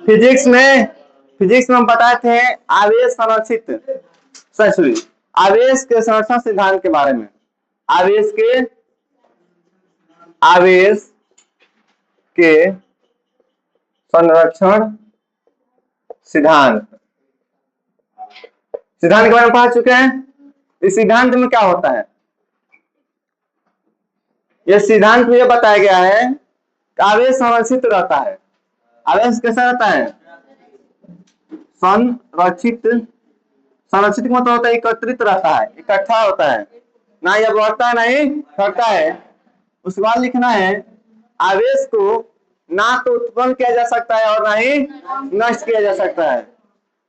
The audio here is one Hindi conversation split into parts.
फिजिक्स में हम बताए थे आवेश संरक्षित सॉरी आवेश के संरक्षण सिद्धांत के बारे में। आवेश के संरक्षण सिद्धांत के बारे में पढ़ चुके हैं। इस सिद्धांत में क्या होता है? यह सिद्धांत में यह बताया गया है कि आवेश संरक्षित रहता है। आवेश कैसा रहता है? संरक्षित मतलब होता है एकत्रित रहता है, इकट्ठा होता है, ना यह बढ़ता है ना ही घटता है। उसके बाद लिखना है आवेश को ना तो उत्पन्न किया जा सकता है और ना ही नष्ट किया जा सकता है।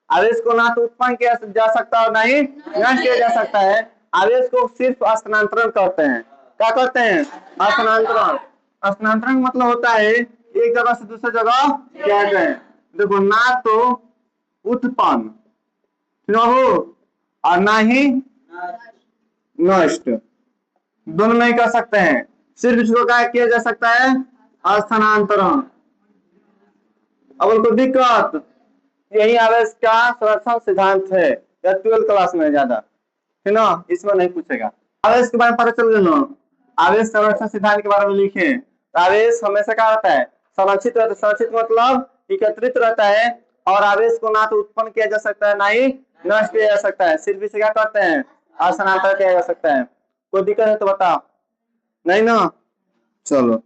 आवेश को ना तो उत्पन्न किया जा सकता है और ना ही नष्ट किया जा सकता है। आवेश को सिर्फ स्थानांतरण करते हैं। क्या करते हैं? स्थानांतरण मतलब होता है एक जगह से दूसरी जगह क्या है। देखो, ना तो उत्पन्न और ना ही नष्ट, दोनों नहीं कर सकते हैं। सिर्फ इसको क्या किया जा सकता है? स्थानांतरण। अब उनको दिक्कत यही आवेश का संरक्षण सिद्धांत है। या 12th क्लास में ज्यादा है ना, इसमें नहीं पूछेगा। आवेश के बारे में पता चल गया ना। आवेश संरक्षण सिद्धांत के बारे में लिखे। आवेश हमेशा क्या रहता है? संरक्षित रहता है। संरक्षित मतलब एकत्रित रहता है और आवेश को ना तो उत्पन्न किया जा सकता है ना ही नष्ट किया जा सकता है। सिर्फ इसे क्या करते हैं? स्थानांतरण किया जा सकता है। कोई दिक्कत है तो बताओ। नहीं ना, चलो।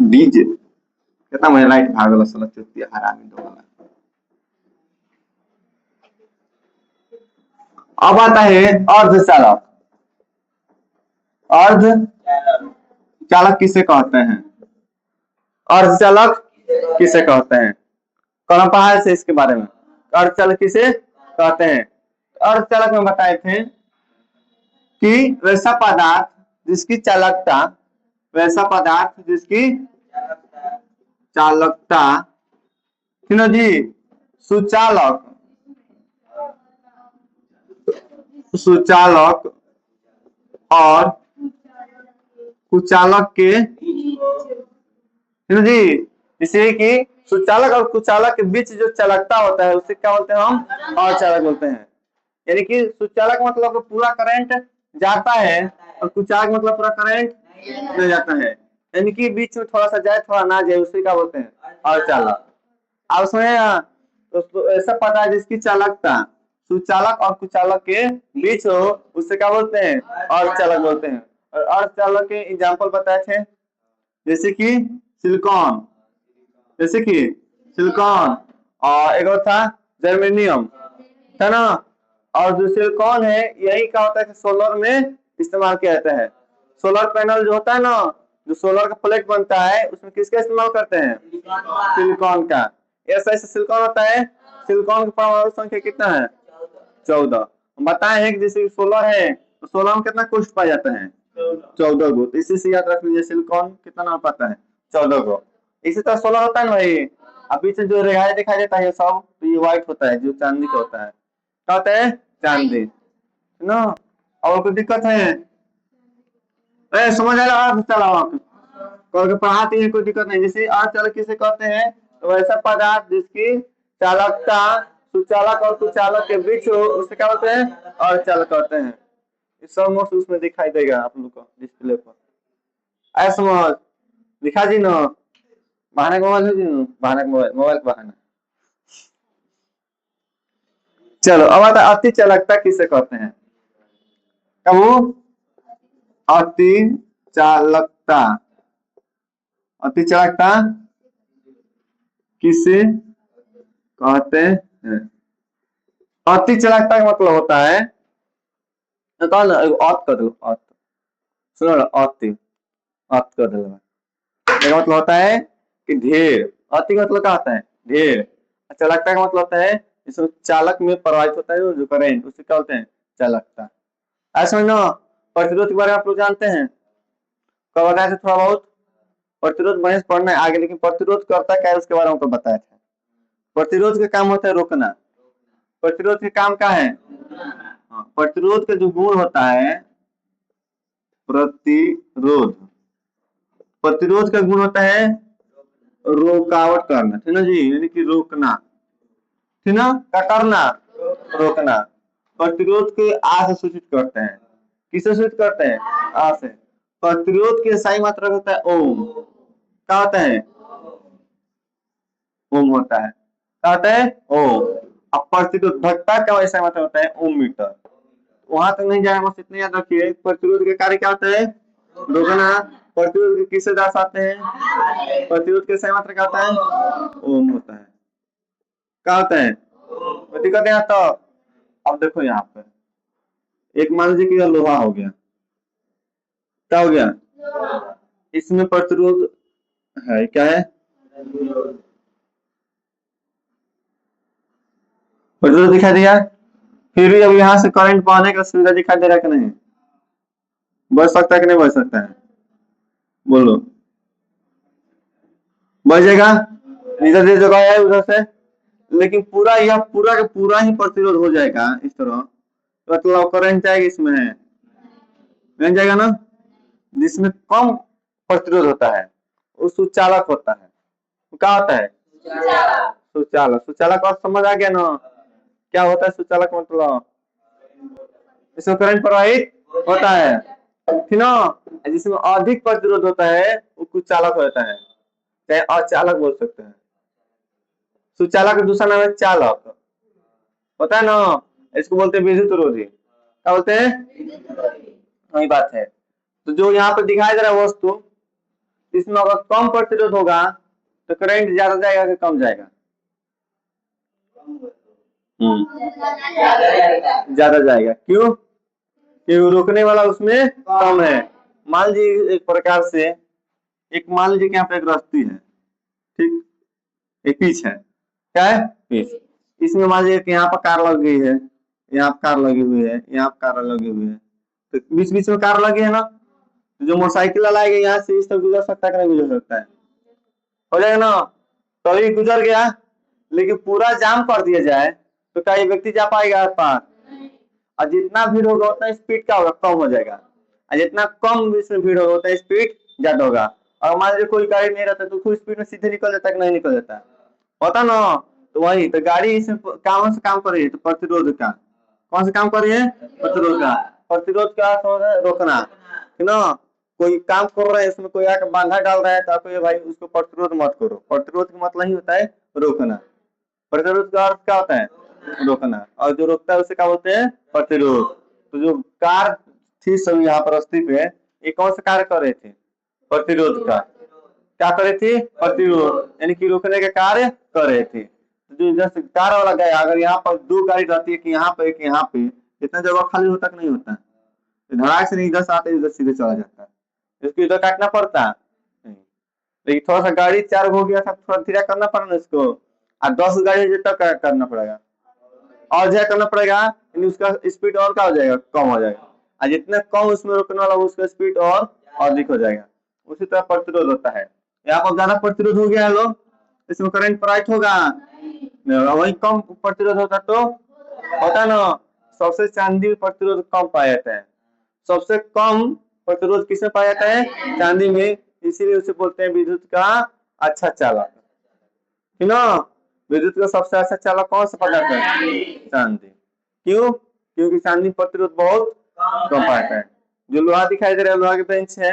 डीजे कितना मुझे लाइट भागल साला चुतिया हरामी दो वाला। अब आता है अर्धचालक। अर्धचालक किसे कहते हैं? अर्धचालक किसे कहते हैं? कौन पढ़ा है इसके बारे में? अर्धचालक किसे कहते हैं? अर्धचालक में बताए थे कि वैसा पदार्थ जिसकी चालकता जी सुचालक और कुचालक के जी, इसलिए कि सुचालक और कुचालक के बीच जो चालकता होता है उसे क्या बोलते हैं? हम अर्धचालक बोलते हैं। यानी कि सुचालक मतलब पूरा करंट जाता है और कुचालक मतलब पूरा करंट नहीं जाता है। यानी कि बीच में थोड़ा सा जाए थोड़ा ना जाए, उसे क्या बोलते हैं? अर्धचालक। अब उसमें ऐसा पता है जिसकी चालकता सुचालक और कुचालक के बीच हो उससे क्या बोलते हैं? अर्धचालक बोलते हैं। और अर्धचालक के एग्जाम्पल बताए थे जैसे कि सिलिकॉन और एक और था जर्मेनियम, है ना। और जो सिलिकॉन है यही क्या होता है कि सोलर में इस्तेमाल किया जाता है। सोलर पैनल जो होता है ना, जो सोलर का प्लेट बनता है उसमें किसका इस्तेमाल करते हैं? सिलिकॉन का। ऐसा सिलिकॉन होता है। सिलिकॉन का परमाणु संख्या कितना है? 14। बताए हैं कि जैसे सोलर है तो सोलर में कितना कोष्ठ पाया जाता है? 14 गो। तो इसी से याद रख लीजिए सिलिकॉन कितना नाम पाता है? 14 गो। इसी तरह सोलर होता है ना भाई, अभी से जो रेखाएं दिखाई देता है सब तो ये व्हाइट होता है, जो चांदी का होता है। क्या होता है? चांदी ना। और कोई दिक्कत है? समझ आ रहा है? चलो आप पढ़ाते हैं, कोई दिक्कत नहीं। जैसे अर्धचालक किसे कहते हैं? तो ऐसा पदार्थ जिसकी चालकता सुचालक और कुचालक के बीच हो उसे क्या बोलते हैं? अर्धचालक कहते हैं। सब नोट्स उसमें दिखाई देगा आप लोग को डिस्प्ले पर। ऐसा समझ लिखा जी ना। बहाने का मोबाइल है जी, बहाने का मोबाइल का बहाना। चलो अब आता है अति चालकता किसे कहते हैं? कब? अति चालकता किसे कहते हैं? अति चालकता का मतलब होता है, कर दो सुनो ना, अति कर दो। मतलब होता है कि ढेर। अति का मतलब क्या होता है? ढेर। चालकता का मतलब होता है जिसमें चालक में प्रवाहित होता है जो करंट, उसे क्या बोलते हैं? चालकता। ऐसा ना। प्रतिरोध के बारे में आप लोग जानते हैं? कब बताया था थोड़ा बहुत? प्रतिरोध महेश पढ़ना है आगे, लेकिन प्रतिरोध करता क्या है उसके बारे में बताया था। प्रतिरोध का काम होता है रोकना। प्रतिरोध का काम क्या है? प्रतिरोध का जो गुण होता है, प्रतिरोध प्रतिरोध का गुण होता है रुकावट करना, ठीक ना जी, यानी कि रोकना, ठीक ना, क्या करना, रोकना। प्रतिरोध के आ से सूचित करते हैं, किससे सूचित करते हैं, आ से। प्रतिरोध की सही मात्रा होता है ओम, क्या होता है, ओम होता है, क्या होता है, ओम। अब प्रतिरोधकता का वैसा मतलब होता है ओम मीटर। वहां तक नहीं जाए, बस इतना याद रखिए, प्रतिरोध के कार्य क्या होता है, रोकना। प्रतिरोध के किससे दर्शाते हैं, प्रतिरोध के सही मात्रा क्या होता है, ओम होता है, क्या होता है, दिक्कत है तो। अब देखो यहाँ पे एक मान लीजिए कि यह लोहा हो गया, क्या हो गया, इसमें प्रतिरोध है, क्या है, प्रतिरोध दिखाई दिया। फिर भी अब यहाँ से करंट पाने का सुविधा दिखाई दे रहा है कि नहीं, बढ़ सकता है कि नहीं बढ़ सकता है, बोलो, बढ़ जाएगा, इधर से जगह है उधर से, लेकिन पूरा यह पूरा का पूरा ही प्रतिरोध हो जाएगा इस तरह, मतलब करंट जाएगा इसमें, नहीं जाएगा ना। जिसमें कम प्रतिरोध होता है वो सुचालक होता है, वो क्या होता है, सुचालक। सुचालक और समझ आ गया ना, क्या होता है सुचालक, मतलब इसमें करंट प्रवाहित होता है, ठीक ना। जिसमें अधिक प्रतिरोध होता है वो कुचालक होता है, चाहे अचालक बोल सकते हैं। सुचालक का दूसरा नाम है चालक, होता है ना, इसको बोलते हैं विद्युत रोधी, क्या बोलते हैं, वही बात है। तो जो यहाँ पर दिखाई दे रहा है वस्तु, इसमें अगर कम प्रतिरोध होगा तो करंट ज्यादा जाएगा कि कम जाएगा, ज्यादा जाएगा, क्यों, क्योंकि रोकने वाला उसमें कम है। मान लीजिए एक प्रकार से, एक मान लीजिए कि यहाँ पे एक रस्सी है, ठीक, एक पिच है, क्या है, पिच। इसमें मान लीजिए कि यहाँ पर कार लग गई है, यहाँ पर कार लगी हुई है, यहाँ पर कार लगी हुई है, तो बीच बीच में कार लगी है ना, तो जो मोटरसाइकिल लाएगा यहाँ से इस तरफ गुजर सकता है कि नहीं गुजर सकता है, हो जाएगा ना, तो ये गुजर गया। लेकिन पूरा जाम कर दिया जाए तो क्या ये व्यक्ति जा पाएगा आस पास, और जितना भीड़ होगा उतना स्पीड क्या होगा, कम हो जाएगा, और जितना कम इसमें भीड़ होगा उतना स्पीड ज्यादा होगा। और मान लीजिए कोई गाड़ी नहीं रहता तो फुल स्पीड में सीधे निकल जाता है कि नहीं निकल जाता है, होता ना। तो वही तो गाड़ी इसमें काम से काम कर रही है, तो प्रतिरोध का कौन से काम कर रही है, प्रतिरोध का। प्रतिरोध का अर्थ होता है रोकना, है ना। कोई काम कर रहा है, इसमें कोई आकर बाधा डाल रहा है तो आपको ये भाई उसको प्रतिरोध मत करो, प्रतिरोध का मतलब ही होता है रोकना। प्रतिरोध का अर्थ क्या होता है, रोकना, और जो रोकता है उसे क्या बोलते हैं, प्रतिरोध। तो जो कार थी सब यहाँ पर रस्ते पे, ये कौन सा कार्य कर रहे थे, प्रतिरोध का, क्या कर रहे थे, प्रतिरोध, यानी कि रोकने का कार्य कर रहे थे। तो जो जैसे कार वाला गया, अगर यहाँ पर दो गाड़ी रहती है कि यहाँ पे एक यहाँ पे, इतना जगह खाली होता कि नहीं होता, तो धड़ाक से नहीं, इधर से आते इधर सीधे चला जाता है, इसको इधर काटना पड़ता है नहीं। लेकिन थोड़ा सा गाड़ी चार हो गया था, थोड़ा धीरे करना पड़ा ना इसको, और 10 गाड़ी जितना करना पड़ेगा, और ज्यादा करना पड़ेगा, यानी उसका स्पीड और क्या हो जाएगा, कम हो जाएगा, और जितना कम उसमें रोकने वाला उसका स्पीड और अधिक हो जाएगा। उसी तरह प्रतिरोध होता है, यहाँ पर ज्यादा प्रतिरोध हो गया है लोग, इसमें करंट प्रवाहित होगा, वही कम प्रतिरोध होता तो होता ना। सबसे चांदी प्रतिरोध कम पाया जाता है, सबसे कम प्रतिरोध किसमें पाया जाता है, चांदी में, इसीलिए उसे बोलते हैं विद्युत का अच्छा चालक, है ना। विद्युत का सबसे अच्छा चालक कौन सा पदार्थ है, चांदी। क्यों, क्योंकि चांदी प्रतिरोध बहुत कम पाता है। जो लोहा दिखाई दे रहा है, लोहा के बेंच है,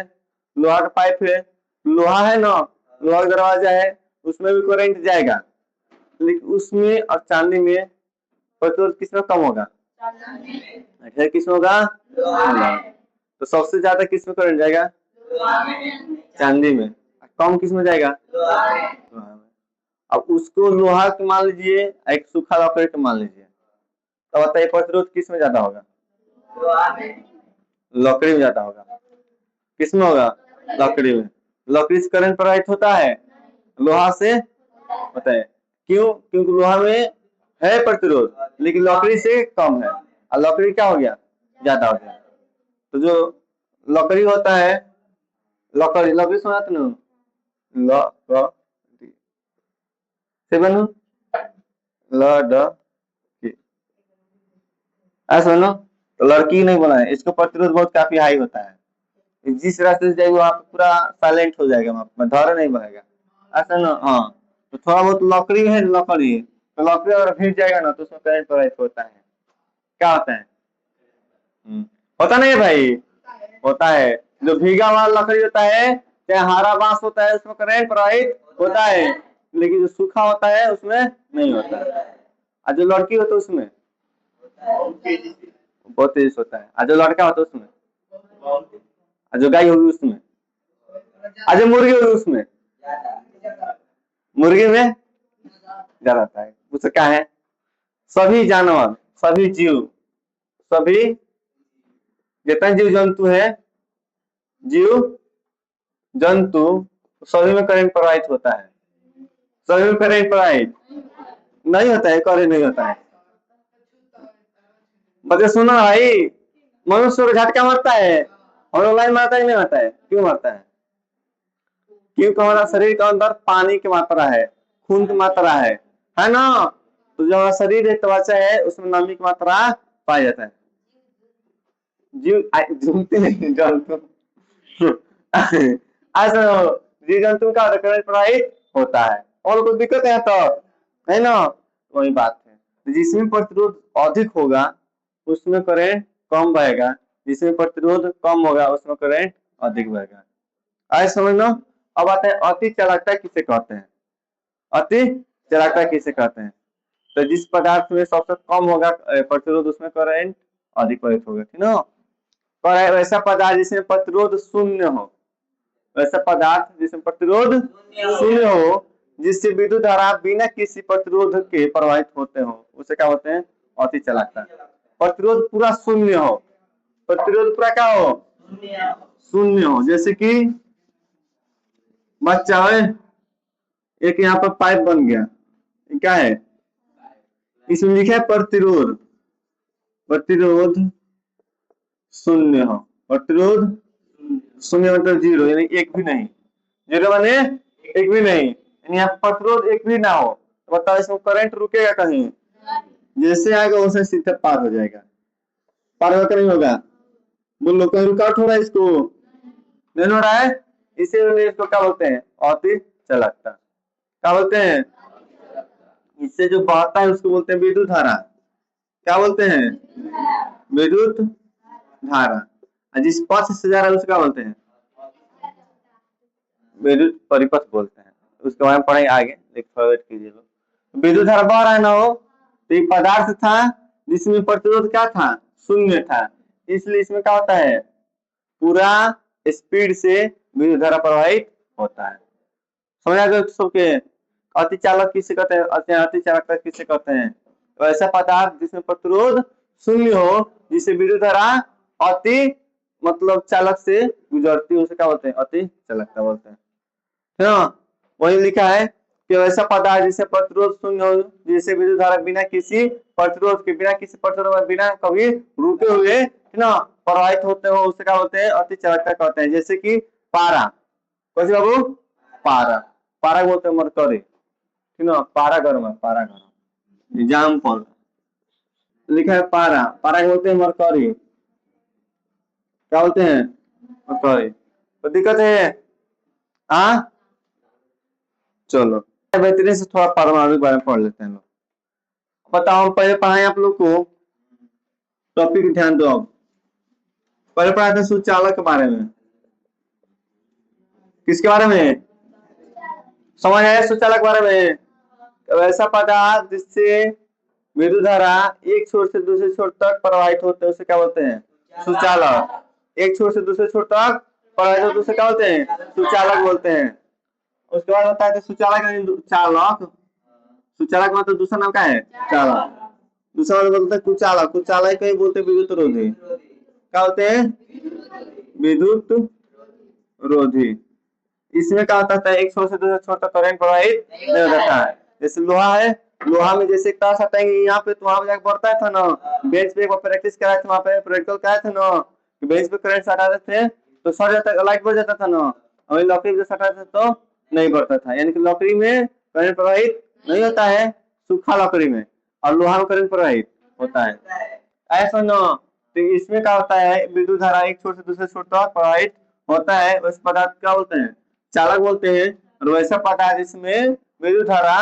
लोहा का पाइप है, लोहा है ना, लोहा का दरवाजा है, उसमें भी करंट जाएगा, लेकिन उसमें और चांदी में प्रतिरोध किसमें कम होगा, अच्छा किसमें होगा, तो सबसे ज्यादा किसमें करंट जाएगा, चांदी में, कम किसमें जाएगा, लोहा में। अब उसको लोहा के मान लीजिए, एक सूखा लकड़ी का मान लीजिए, तो बताइए प्रतिरोध किस में ज्यादा होगा, लकड़ी में ज्यादा होगा, किसमें होगा, लकड़ी में। लकड़ी से करंट प्रवाहित होता है, लोहा से होता है, क्यों, क्योंकि लोहा में है प्रतिरोध लेकिन लकड़ी से कम है, और लकड़ी क्या हो गया, ज्यादा हो गया। तो जो लकड़ी होता है, लकड़ी लकड़ी सुना तो लकड़ी से बनो, ल ड ऐसा ना, तो लड़की नहीं बना है, इसका प्रतिरोध बहुत काफी हाई होता है, जिस रास्ते से जाएगी वहां पे पूरा साइलेंट हो जाएगा, वहां पे धर नहीं बहेगा, ऐसा ना। हाँ, तो थोड़ा बहुत लकड़ी है, लकड़ी तो लकड़ी अगर भीग जाएगा ना तो उसमें करंट प्रवाहित होता है। क्या होता है? होता नहीं है भाई? होता है। जो भीगा हुआ लकड़ी होता है, चाहे हरा बांस होता है, उसमें करंट प्रवाहित होता है, लेकिन जो सूखा होता है उसमें नहीं होता है। और जो लड़की होता है उसमें बहुत तेज होता है, और जो लड़का होता है उसमें, और जो गाय होगी उसमें, और जो मुर्गी होगी उसमें, मुर्गी में ज्यादा होता है। उससे क्या है? सभी जानवर, सभी जीव, सभी जितने जीव जंतु है, जीव जंतु, सभी में करंट प्रवाहित होता है। सभी में करंट प्रवाहित नहीं होता है, करंट नहीं होता है। बच्चे सुनो भाई, मनुष्य को झटका मारता है और ऑनलाइन मारता है, नहीं मारता है? क्यों मारता है? क्योंकि हमारा शरीर के अंदर पानी की मात्रा है, खून की मात्रा है ना। तो जो हमारा शरीर है, त्वचा है, उसमें नमी की मात्रा पाया जाता है। जीव जंतु नहीं, जंतु ऐसा जीव जंतु का करंट प्रवाहित होता है, और कुछ दिक्कत है तो, है ना। वही बात है, जिसमें प्रतिरोध अधिक होगा उसमें करंट कम बहेगा, जिसमें प्रतिरोध कम होगा उसमें करंट अधिक बहेगा। आए समझ लो। अब आते हैं अति चालकता किसे कहते हैं। अति चालकता किसे कहते हैं? तो जिस पदार्थ में सबसे कम होगा प्रतिरोध, उसमें करंट अधिक प्रवाहित होगा, ठीक ना। पर वैसा पदार्थ जिसमें प्रतिरोध शून्य हो, वैसा पदार्थ जिसमें प्रतिरोध शून्य हो, जिससे विद्युत धारा बिना किसी प्रतिरोध के प्रवाहित होते हो, उसे क्या होते हैं? अति चालकता। प्रतिरोध पूरा शून्य हो, प्रतिरोध पूरा क्या हो? शून्य हो। जैसे कि बच्चा है, एक यहाँ पर पाइप बन गया, क्या है? इसमें लिखा है प्रतिरोध, प्रतिरोध शून्य हो। प्रतिरोध शून्य मतलब जीरो, यानी एक भी नहीं। जीरो माने एक भी नहीं, यानी यहाँ प्रतिरोध एक भी ना हो, तो बताओ इसमें करंट रुकेगा कहीं? जैसे आएगा वैसे सीधे पार हो जाएगा। पार होगा नहीं होगा? बोलो, कहीं रुकावट हो रहा है इसको? नहीं हो रहा है। इसीलिए इसको क्या बोलते हैं? अति चालकता। क्या बोलते हैं? इससे जो बहता है उसको बोलते हैं विद्युत धारा। क्या बोलते हैं? विद्युत धारा। और जिस पथ से जा रहा है उसको क्या बोलते हैं? विद्युत परिपथ बोलते हैं। उसके बारे में पढ़ेंगे आगे, फॉरवर्ड कीजिए लोग। विद्युत धारा बह रहा है ना, हो तो एक पदार्थ था जिसमें प्रतिरोध क्या था? शून्य था, इसलिए इसमें क्या होता है? पूरा स्पीड से विद्युत धारा प्रवाहित होता है। समझ आ गया सबके? अति चालक किसे कहते हैं? अति चालकता किसे कहते हैं? तो ऐसा पदार्थ जिसमें प्रतिरोध शून्य हो, जिसे विद्युत धारा अति मतलब चालक से गुजरती है, उसे क्या बोलते हैं? अति चालकता बोलते हैं, है ना। वही लिखा है कि वैसा पदार्थ जिसे प्रतिरोध शून्य हो, जिसे विद्युत धारा बिना किसी प्रतिरोध के, बिना किसी प्रतिरोध, बिना कभी रुके हुए, है ना, प्रवाहित होते हो, उसे क्या बोलते हैं? अति चालकता कहते हैं। जैसे कि पारा, कैसे बाबू? पारा, पारा बोलते हैं मरकरी, ठीक ना। पारा गर्म है, पारा गर्म। एग्जाम्पल लिखा है पारा, पारा बोलते हैं मरकरी। क्या बोलते हैं? मरकरी। तो दिक्कत है? हाँ, चलो बेहतरीन से थोड़ा परमाणु के बारे में पढ़ लेते हैं लोग। बताओ, हम पहले पढ़ाए आप लोग को टॉपिक, ध्यान दो। अब पहले पढ़ाए थे सुचालक के बारे में। किसके बारे में? समझ आया? सुचालक बारे में। तो ऐसा पदार्थ जिससे विद्युत धारा एक छोर से दूसरे छोर तक प्रवाहित होते हैं, उसे क्या बोलते हैं? सुचालक। एक छोर से दूसरे छोर तक प्रवाहित होते उसे क्या बोलते हैं? सुचालक बोलते हैं। उसके बाद होता है सुचालक, चालक। सुचालक मतलब दूसरा नाम क्या है? चालक। दूसरा नाम बोलते हैं कुचालक। कुचालक को ही बोलते हैं विद्युत रोधी। क्या होते हैं? विद्युत रोधी। इसमें क्या होता है? एक छोर से दूसरे छोर तक करंट प्रवाहित नहीं होता है। जैसे लोहा है, लोहा में जैसे एक तार आता है यहाँ पे, तो वहां पे जाकर बढ़ता था ना। बेंच पे एक बार प्रैक्टिस कराए थे, वहां पे प्रैक्टिकल कराए थे ना, कि बेंच पे करंट सटा देते थे तो सट जाता, लाइट बढ़ जाता था ना। और लकड़ी पे सटाते तो नहीं बढ़ता था, यानी कि लकड़ी में करंट प्रवाहित नहीं होता है, सूखा लकड़ी में, और लोहा में करंट प्रवाहित होता है, ऐसा ना। तो इसमें क्या होता है? विद्युत धारा एक छोर से दूसरे छोर तक प्रवाहित होता है उस पदार्थ क्या बोलते हैं, चालक बोलते हैं। और वैसा पदार्थ जिसमें विद्युत धारा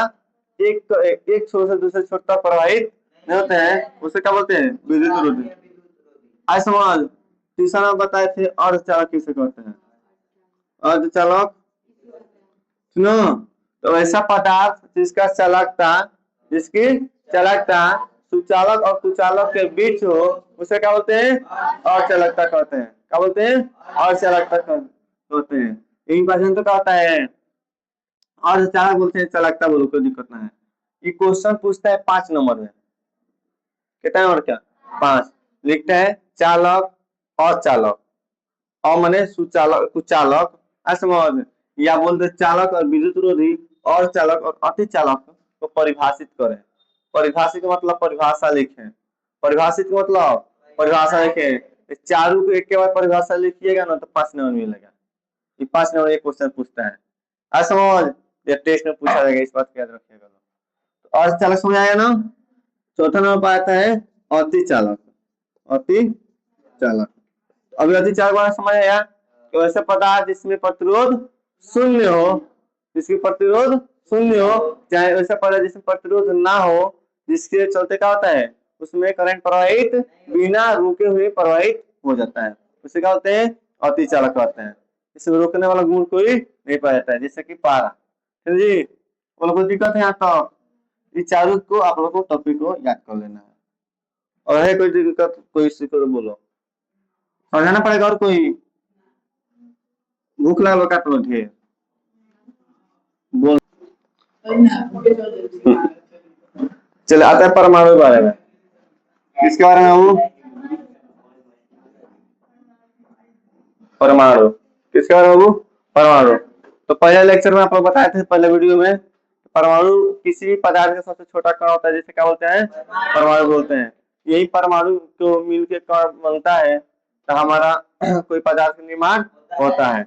एक एक छोर से दूसरे छोर तक प्रवाहित नहीं होते हैं उसे क्या बोलते हैं, विद्युत रोधी। आज समझ, ट्यूशन में बताए थे अर्धचालक किसे कहते हैं, अर्धचालक। सुनो, तो ऐसा पदार्थ जिसका चालकता, जिसकी चालकता सुचालक और कुचालक के बीच हो उसे क्या बोलते हैं, अर्धचालकता कहते हैं। क्या बोलते हैं, अर्धचालकता कहते हैं। यही क्वेश्चन तो कहता है अर्धचालक बोलते हैं, चालकता बोलो, कोई दिक्कत नहीं है। ये क्वेश्चन पूछता है 5 नंबर में, कितना नंबर, क्या 5। लिखता है चालक और चालक, और माने सुचालक कुचालक, असमझ, या बोलते चालक और विद्युत रोधी और चालक और अति चालक को परिभाषित करें। परिभाषित का मतलब परिभाषा लिखें, परिभाषित का मतलब परिभाषा लिखें। चारों को एक के बाद परिभाषा लिखिएगा ना तो 5 नंबर मिलेगा। ये 5 नंबर एक क्वेश्चन पूछता है, असमझ, ये टेस्ट में पूछा जाएगा, इस बात को याद रखिएगा। तो अर्ध चालक समझ आया ना। चौथा नंबर पर आता है अति चालक, अति चालक। अभी अति चालक वाला समझ आया कि वैसे पदार्थ जिसमें प्रतिरोध शून्य हो, जिसकी प्रतिरोध शून्य हो, चाहे वैसा पदार्थ जिसमें प्रतिरोध ना हो, जिसके चलते क्या होता है उसमें करंट प्रवाहित बिना रुके हुए प्रवाहित हो जाता है, उसे क्या होते हैं, अति चालक कहते हैं। इसमें रोकने वाला गुण कोई नहीं पाया जाता है, जैसे कि पारा। ठीक जी, वो लोग को दिक्कत है यहाँ तो इस चारों को आप लोग को टॉपिक को याद कर लेना है। और है कोई दिक्कत, कोई इसी को बोलो, समझाना पड़ेगा। और कोई भूख लगा काट लो ढेर बोल। चले आता है परमाणु के बारे में, किसके बारे में, वो परमाणु, किसके बारे में, वो परमाणु। तो पहले लेक्चर में आप लोग बताए थे, पहले वीडियो में, परमाणु किसी भी पदार्थ का सबसे छोटा कण होता है, जिसे क्या बोलते हैं, परमाणु बोलते हैं। यही परमाणु को मिलके कण बनता है तो हमारा कोई पदार्थ का निर्माण होता है।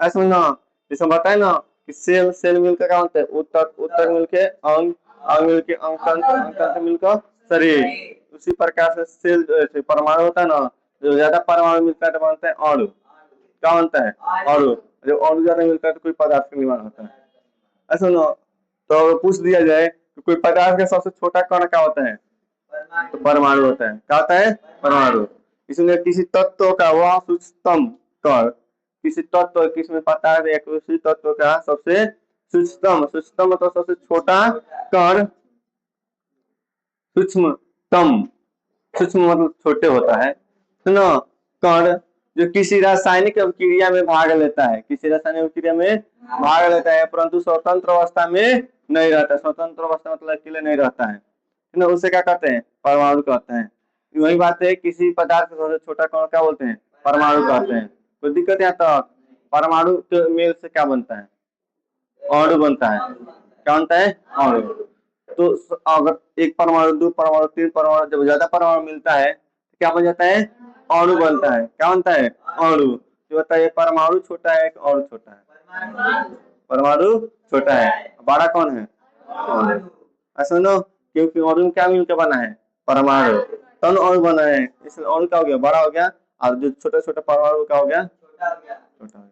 ऐसा समझना, जैसे बताए ना कि सेल, सेल मिलकर क्या होता है, उत्तक, उत्तक मिलके अंग, अंग मिलके अंगतंत्र, अंगतंत्र मिलकर शरीर। उसी प्रकार से सेल परमाणु होता है ना, जो ज्यादा परमाणु मिलता है तो बनता है अणु। क्या बनता है, अणु। जब अणु ज्यादा मिलता है तो कोई पदार्थ का निर्माण होता है। ऐसा ना, तो पूछ दिया जाए कि कोई पदार्थ का सबसे छोटा कण क्या होता है, तो परमाणु होता है। क्या होता है, परमाणु। इसमें किसी तत्व का वह सूक्ष्मतम कण, किसी तत्व, किसमें पदार्थ या किसी तत्व का सबसे सूक्ष्मतम, सूक्ष्मतम मतलब सबसे छोटा कण, सूक्ष्मतम, सूक्ष्म मतलब छोटे होता है, सुनो, कण जो किसी रासायनिक अभिक्रिया में भाग लेता है, किसी रासायनिक अभिक्रिया में भाग लेता है परंतु स्वतंत्र अवस्था में नहीं रहता। स्वतंत्र अवस्था मतलब अकेले नहीं रहता है ना, उसे क्या कहते हैं, परमाणु कहते हैं। वही बात है, किसी पदार्थ का सबसे छोटा कण क्या बोलते हैं, परमाणु कहते हैं। कोई दिक्कत यहाँ तक, परमाणु के मेल से क्या बनता है, अणु बनता है। क्या बनता है, अणु। तो अगर एक परमाणु, दो परमाणु, तीन परमाणु, जब ज्यादा परमाणु मिलता है तो क्या बन जाता है, अणु बनता है। क्या बनता है, अणु। तो बताइए परमाणु छोटा है कि अणु छोटा है, परमाणु छोटा है, बड़ा कौन है, अणु। ऐसा नो, क्योंकि अणु में क्या मिलकर बना है, परमाणु, तन अणु बना है, इसलिए अणु क्या हो गया, बड़ा हो गया, और जो छोटे छोटे परमाणु क्या हो गया, छोटा हो गया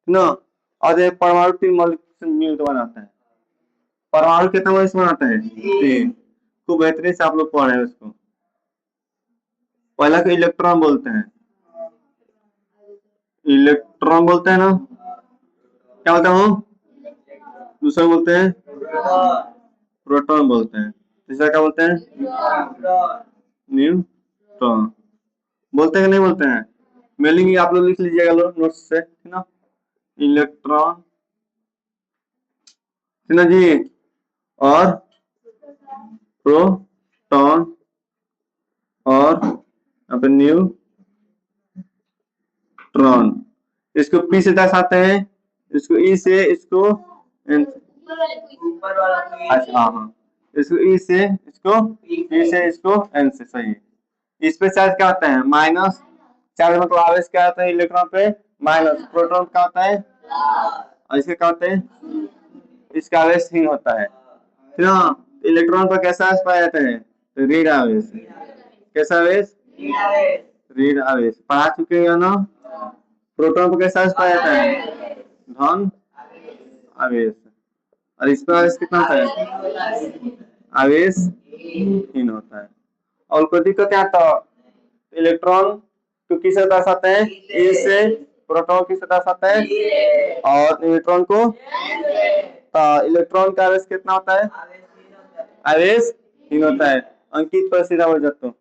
ना। और एक परमाणु 3 मॉलिक्यूल मिलकर बनाता है। परमाणु कितना मॉलिक्यूल बनाता है, 3। खूब बेहतरीन से आप लोग पढ़ रहे हैं उसको। पहला को इलेक्ट्रॉन बोलते हैं, इलेक्ट्रॉन बोलते हैं ना, क्या बोलता हूँ, दूसरा बोलते हैं प्रोटॉन बोलते हैं, तीसरा क्या बोलते हैं, न्यूट्रॉन बोलते हैं कि नहीं बोलते हैं। मेलिंग आप लोग लिख लीजिएगा लो नोट्स से, है ना। इलेक्ट्रॉन, है ना जी, और प्रोटॉन, और यहाँ पे न्यूट्रॉन। इसको पी से दर्शाते हैं, इसको ई से, इसको अच्छा हाँ, इसको ई से, इसको ई से, इसको एन से, सही। इस पे चार्ज क्या होता है, माइनस। चार्ज मतलब आवेश क्या होता है इलेक्ट्रॉन पे, माइनस। प्रोटॉन क्या होता है, और इसके क्या होते हैं, इसका आवेश हीन होता है। फिर इलेक्ट्रॉन पर कैसा आवेश पाया जाता है, ऋण आवेश। कैसा आवेश, ऋण आवेश। पढ़ा चुके हैं ना, प्रोटॉन को कैसा पाया जाता है? धन आवेश। और इसका आवेश कितना होता है? आवेश हीन होता है। और कोई दिक्कत यहाँ तो इलेक्ट्रॉन को किसे दर्शाते हैं? ए से। प्रोटॉन किसे दर्शाते हैं? और न्यूट्रॉन को? तो इलेक्ट्रॉन का आवेश कितना होता है? आवेश हीन होता है। अंकित पर सीधा हो जाता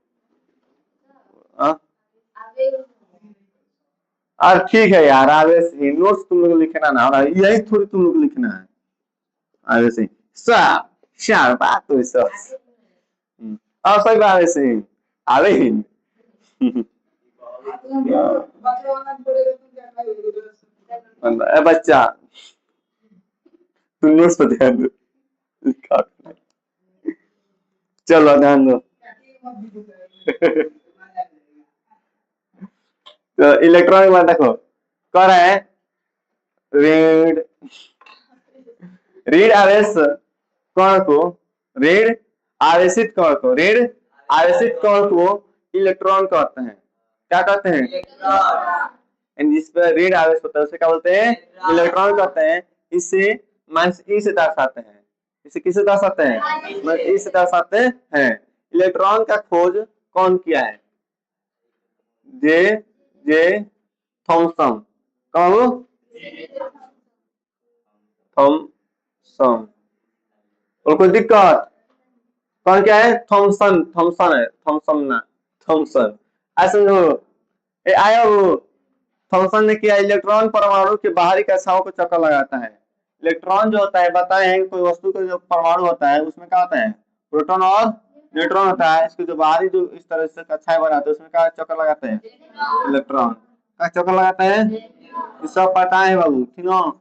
और ठीक है यार, आवेश ही नोट्स तुम लोग लिखना ना, और यही थोड़ी तुम लोग लिखना है आवेश ही शार बात तो सब और सही बात आवेश ही आवे ही बच्चा तुम नोट्स पर ध्यान दो। चलो ध्यान दो। तो इलेक्ट्रॉन की बात देखो कर रहा है रीड रीड आवेश कण को रीड आवेशित कण को रीड आवेशित कण को इलेक्ट्रॉन कहते हैं। क्या कहते हैं? जिस पर रीड आवेश होता है उसे क्या बोलते हैं? इलेक्ट्रॉन कहते हैं। इसे माइनस ई से दर्शाते हैं। इसे किसे दर्शाते हैं? ई से दर्शाते हैं। इलेक्ट्रॉन का खोज कौन किया है? जे जे थॉमसन। कौन? थॉमसन। और कोई दिक्कत? कौन क्या है? थॉमसन। थॉमसन है, थॉमसन ना थॉमसन। ऐसे आया वो थॉमसन ने किया। इलेक्ट्रॉन परमाणु के बाहरी कक्षाओं को चक्कर लगाता है। इलेक्ट्रॉन जो होता है बताए हैं, कोई वस्तु का जो परमाणु होता है उसमें क्या होता है? प्रोटॉन और न्यूट्रॉन होता है। इसके जो बाहरी जो इस तरह से कक्षाएं बनाते हैं उसमें क्या चक्कर लगाते हैं? इलेक्ट्रॉन का चक्कर लगाता है। ये सब पता है बाबू, ठीक ना?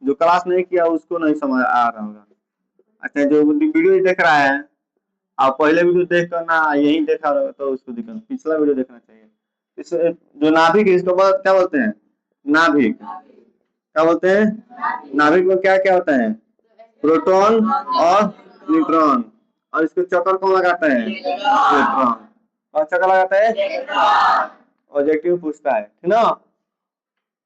जो क्लास नहीं किया उसको नहीं समझ आ रहा होगा। अच्छा, जो वीडियो देख रहा है आप पहले वीडियो देख कर ना यही देखा रहा तो उसको दिक्कत, पिछला वीडियो देखना चाहिए। इस जो नाभिक है इसको क्या बोलते हैं? नाभिक। क्या बोलते हैं? नाभिक में क्या क्या होता है? प्रोटॉन और न्यूट्रॉन। और इसको चक्कर कौन लगाता है? इलेक्ट्रॉन। और चक्कर लगाता है ऑब्जेक्टिव पूछता है, ठीक ना?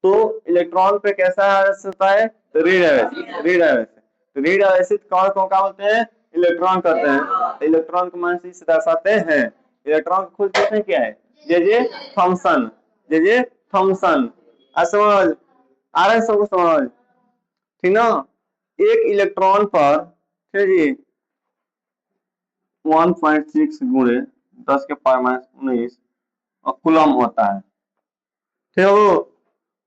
तो इलेक्ट्रॉन पे कैसा आवेश होता है? रीड आवेश। रीड आवेश। तो रीड आवेशित कण को क्या बोलते हैं? इलेक्ट्रॉन कहते हैं। इलेक्ट्रॉन को मान से दर्शाते हैं। इलेक्ट्रॉन को खुद किसने किया है? जे जे थॉमसन। जे जे थॉमसन। समझ आ रहा है सबको समझ, ठीक ना? एक इलेक्ट्रॉन पर ठीक जी 1.6 गुणे 10 के पावर माइनस 19 कूलम होता है। ठीक है, वो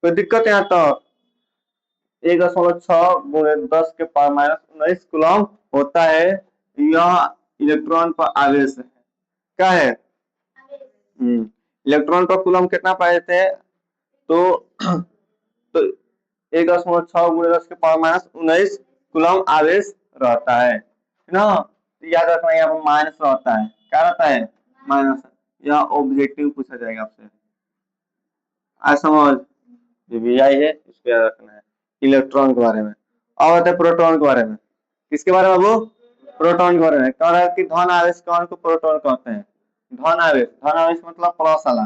कोई दिक्कत है यहाँ तक? 1.6 गुणे 10 के पावर माइनस 19 कूलम होता है। यह इलेक्ट्रॉन पर आवेश है। क्या है? इलेक्ट्रॉन पर कूलम कितना पाए जाते हैं? तो 1.6 गुणे 10 के पावर माइनस 19 कूलम आवेश रहता है ना? तो याद रखना यहाँ पर माइनस रहता है। क्या रहता है? माइनस। यह ऑब्जेक्टिव पूछा जाएगा आपसे। आज समझ जो भी आई है इसको याद रखना है इलेक्ट्रॉन के बारे में। और होता है प्रोटॉन के बारे में। किसके बारे में बाबू? प्रोटॉन के बारे में। कह रहा है कि धन आवेश कौन को प्रोटॉन कहते हैं? धन आवेश। धन आवेश मतलब प्लस वाला।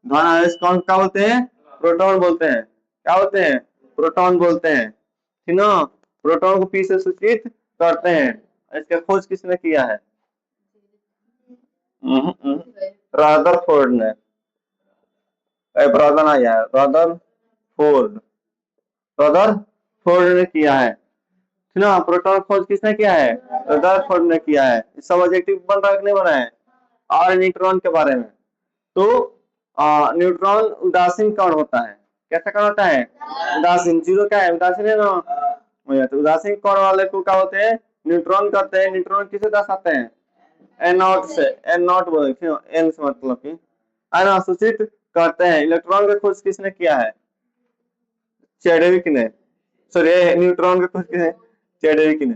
धन आवेश कौन क्या बोलते हैं? प्रोटॉन बोलते हैं। क्या बोलते हैं? प्रोटॉन बोलते हैं, ठीक ना? प्रोटॉन को पी से सूचित करते हैं। इसका खोज किसने किया है? रदरफोर्ड ने। ब्रदर ना यार, रदरफोर्ड। रदरफोर्ड ने किया है, ठीक ना? प्रोटॉन खोज किसने किया है? रदरफोर्ड ने किया है। सब ऑब्जेक्टिव बन रहा है कि नहीं बना है? और न्यूट्रॉन के बारे में तो न्यूट्रॉन उदासीन कण होता है। कैसा कण होता है? उदासीन। जीरो क्या है? उदासीन है ना? तो उदासीन कण वाले को क्या होते हैं? न्यूट्रॉन कहते हैं। न्यूट्रॉन किसे दर्शाते हैं? एन नॉट से। एन नॉट बोलते हैं, एन से मतलब की है ना, सूचित करते हैं। इलेक्ट्रॉन का खोज किसने किया है? चैडविक ने। सॉरी, न्यूट्रॉन का खोज किसने? चैडविक ने।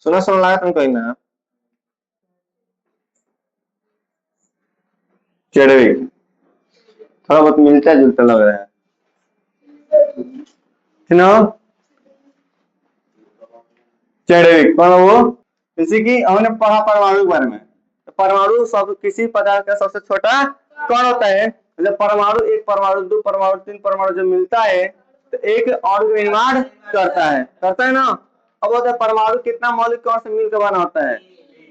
सुना सुना लगा तुमको ना? चैडविक थोड़ा बहुत मिलता जुलता लग रहा है, ठीक ना? चैडविक कौन है वो? किसी की हमने पढ़ा परमाणु के बारे में। तो परमाणु सब किसी पदार्थ का सबसे छोटा कौन होता है? जब परमाणु, एक परमाणु, दो परमाणु, तीन परमाणु जब मिलता है तो एक और निर्माण करता है ना। अब होता है परमाणु कितना मौलिक कण से मिलकर बना होता है,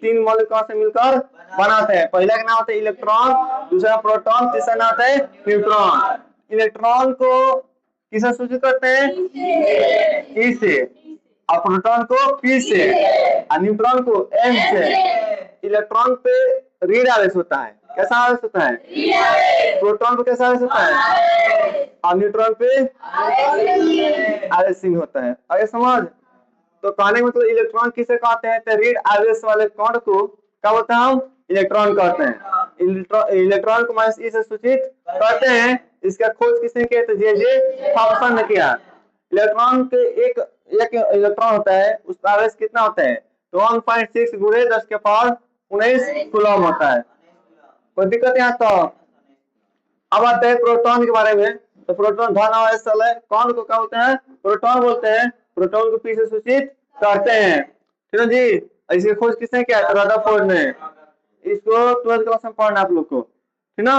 3 मौलिक कण से मिलकर बनाते हैं। पहला का नाम होता है इलेक्ट्रॉन, दूसरा प्रोटॉन, तीसरा नाम होता है न्यूट्रॉन। इलेक्ट्रॉन को किससे सूचित करते हैं, ई से, और प्रोटॉन को पी से, और न्यूट्रॉन को एन से। इलेक्ट्रॉन पे ऋण आवेश होता है, कैसा आवेश होता है, प्रोटॉन पे कैसा आवेश होता है, और न्यूट्रॉन पे आवेश होता है। आगे समझ। तो कहने का मतलब इलेक्ट्रॉन किसे कहते हैं, तो ऋण आवेश वाले कण को क्या बोलते हैं, हम इलेक्ट्रॉन कहते हैं। इलेक्ट्रॉन को माइनस ई से सूचित करते हैं। इसका खोज किसने किया, तो जे थॉमसन ने किया। इलेक्ट्रॉन के एक इलेक्ट्रॉन होता है, उसका आवेश कितना होता है, तो 1.6 गुणे 10 के पावर 19 कूलम होता है। कोई दिक्कत यहाँ तो। अब आते हैं प्रोटॉन के बारे में। तो प्रोटॉन धन आवेश है, कौन को क्या बोलते हैं, प्रोटॉन बोलते हैं। प्रोटॉन को पी से सूचित करते हैं, ठीक है जी। इसकी खोज किसने किया, रदरफोर्ड ने। इसको 12th क्लास में पढ़ना आप लोग को, ठीक ना।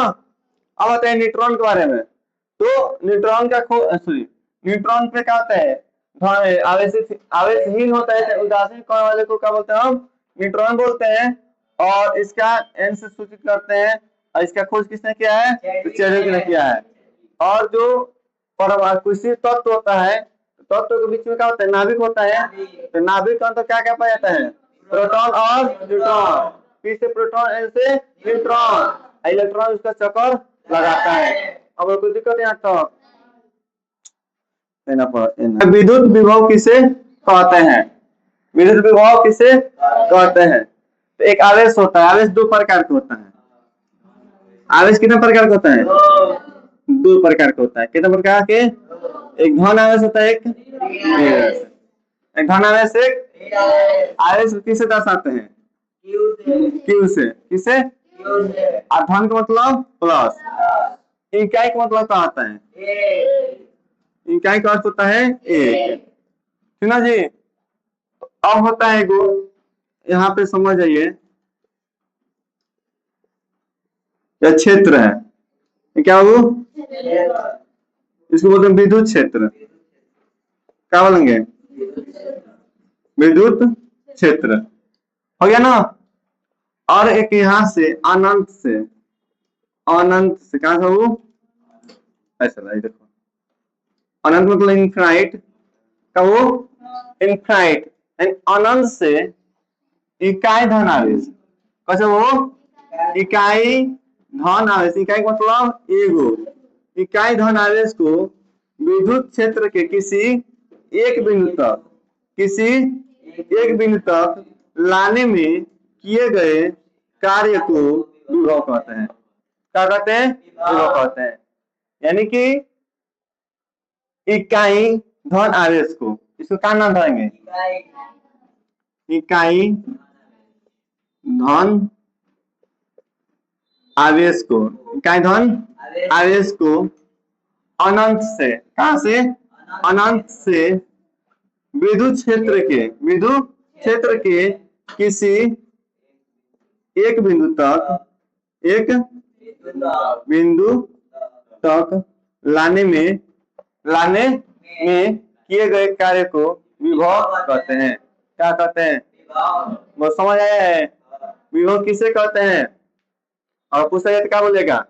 अब आते हैं न्यूट्रॉन के बारे में। तो न्यूट्रॉन का सॉरी, न्यूट्रॉन पे क्या होता है, आवेशहीन होता है। उदासीन कण वाले को क्या बोलते हैं, हम न्यूट्रॉन बोलते हैं। और इसका एन से सूचित करते हैं। और इसका खोज किसने किया है, तो चेरेक ने किया है। और जो परमाणु किसी तत्व होता है, तत्व के बीच में क्या होता है, नाभिक होता है। तो नाभिक का अंतर क्या क्या पाया जाता है, प्रोटॉन और न्यूट्रॉन। पी से प्रोटॉन, एन से न्यूट्रॉन। इलेक्ट्रॉन उसका चक्कर लगाता है। अब कोई दिक्कत यहाँ तो विद्युत विभव किसे कहते हैं, विद्युत विभव किसे कहते हैं। तो एक आवेश होता है, आवेश दो प्रकार का होता है। आवेश कितने प्रकार का होता है, दो प्रकार का होता है। कितने प्रकार के, एक धन आवेश होता है, एक धन आवेश, एक आवेश किसे दर्शाते हैं, क्यू से, किसे, और धन का मतलब प्लस। इकाई का मतलब क्या होता है, इकाई का अर्थ होता है एक, ठीक ना जी। अब होता है गो, यहाँ पे समझ जाइए, यह क्षेत्र है, ये क्या हो, इसको बोलते हैं विद्युत क्षेत्र। क्या बोलेंगे, विद्युत क्षेत्र, हो गया ना। और एक यहां से अनंत से, अनंत से कहा था वो, ऐसा देखो, अनंत मतलब इनफाइनाइट का वो, इनफाइनाइट एंड अनंत से इकाई धन आवेश, कैसे वो, इकाई धन आवेश, इकाई मतलब एगो, इकाई धन आवेश को विद्युत क्षेत्र के किसी एक बिंदु तक, किसी एक बिंदु तक लाने में किए गए कार्य को विभव कहते हैं। क्या कहते हैं, विभव कहते हैं। यानी कि इकाई धन आवेश को, इसको क्या नाम देंगे, इकाई धन आवेश को, इकाई धन आवेश को अनंत से, कहां से, अनंत से विद्युत क्षेत्र के, विद्युत क्षेत्र के किसी एक बिंदु तक, एक बिंदु तक लाने में किए गए कार्य को विभव कहते हैं। क्या कहते हैं, वो समझ आया है, विभव किसे कहते हैं। और पूछा जाए तो क्या बोलेगा,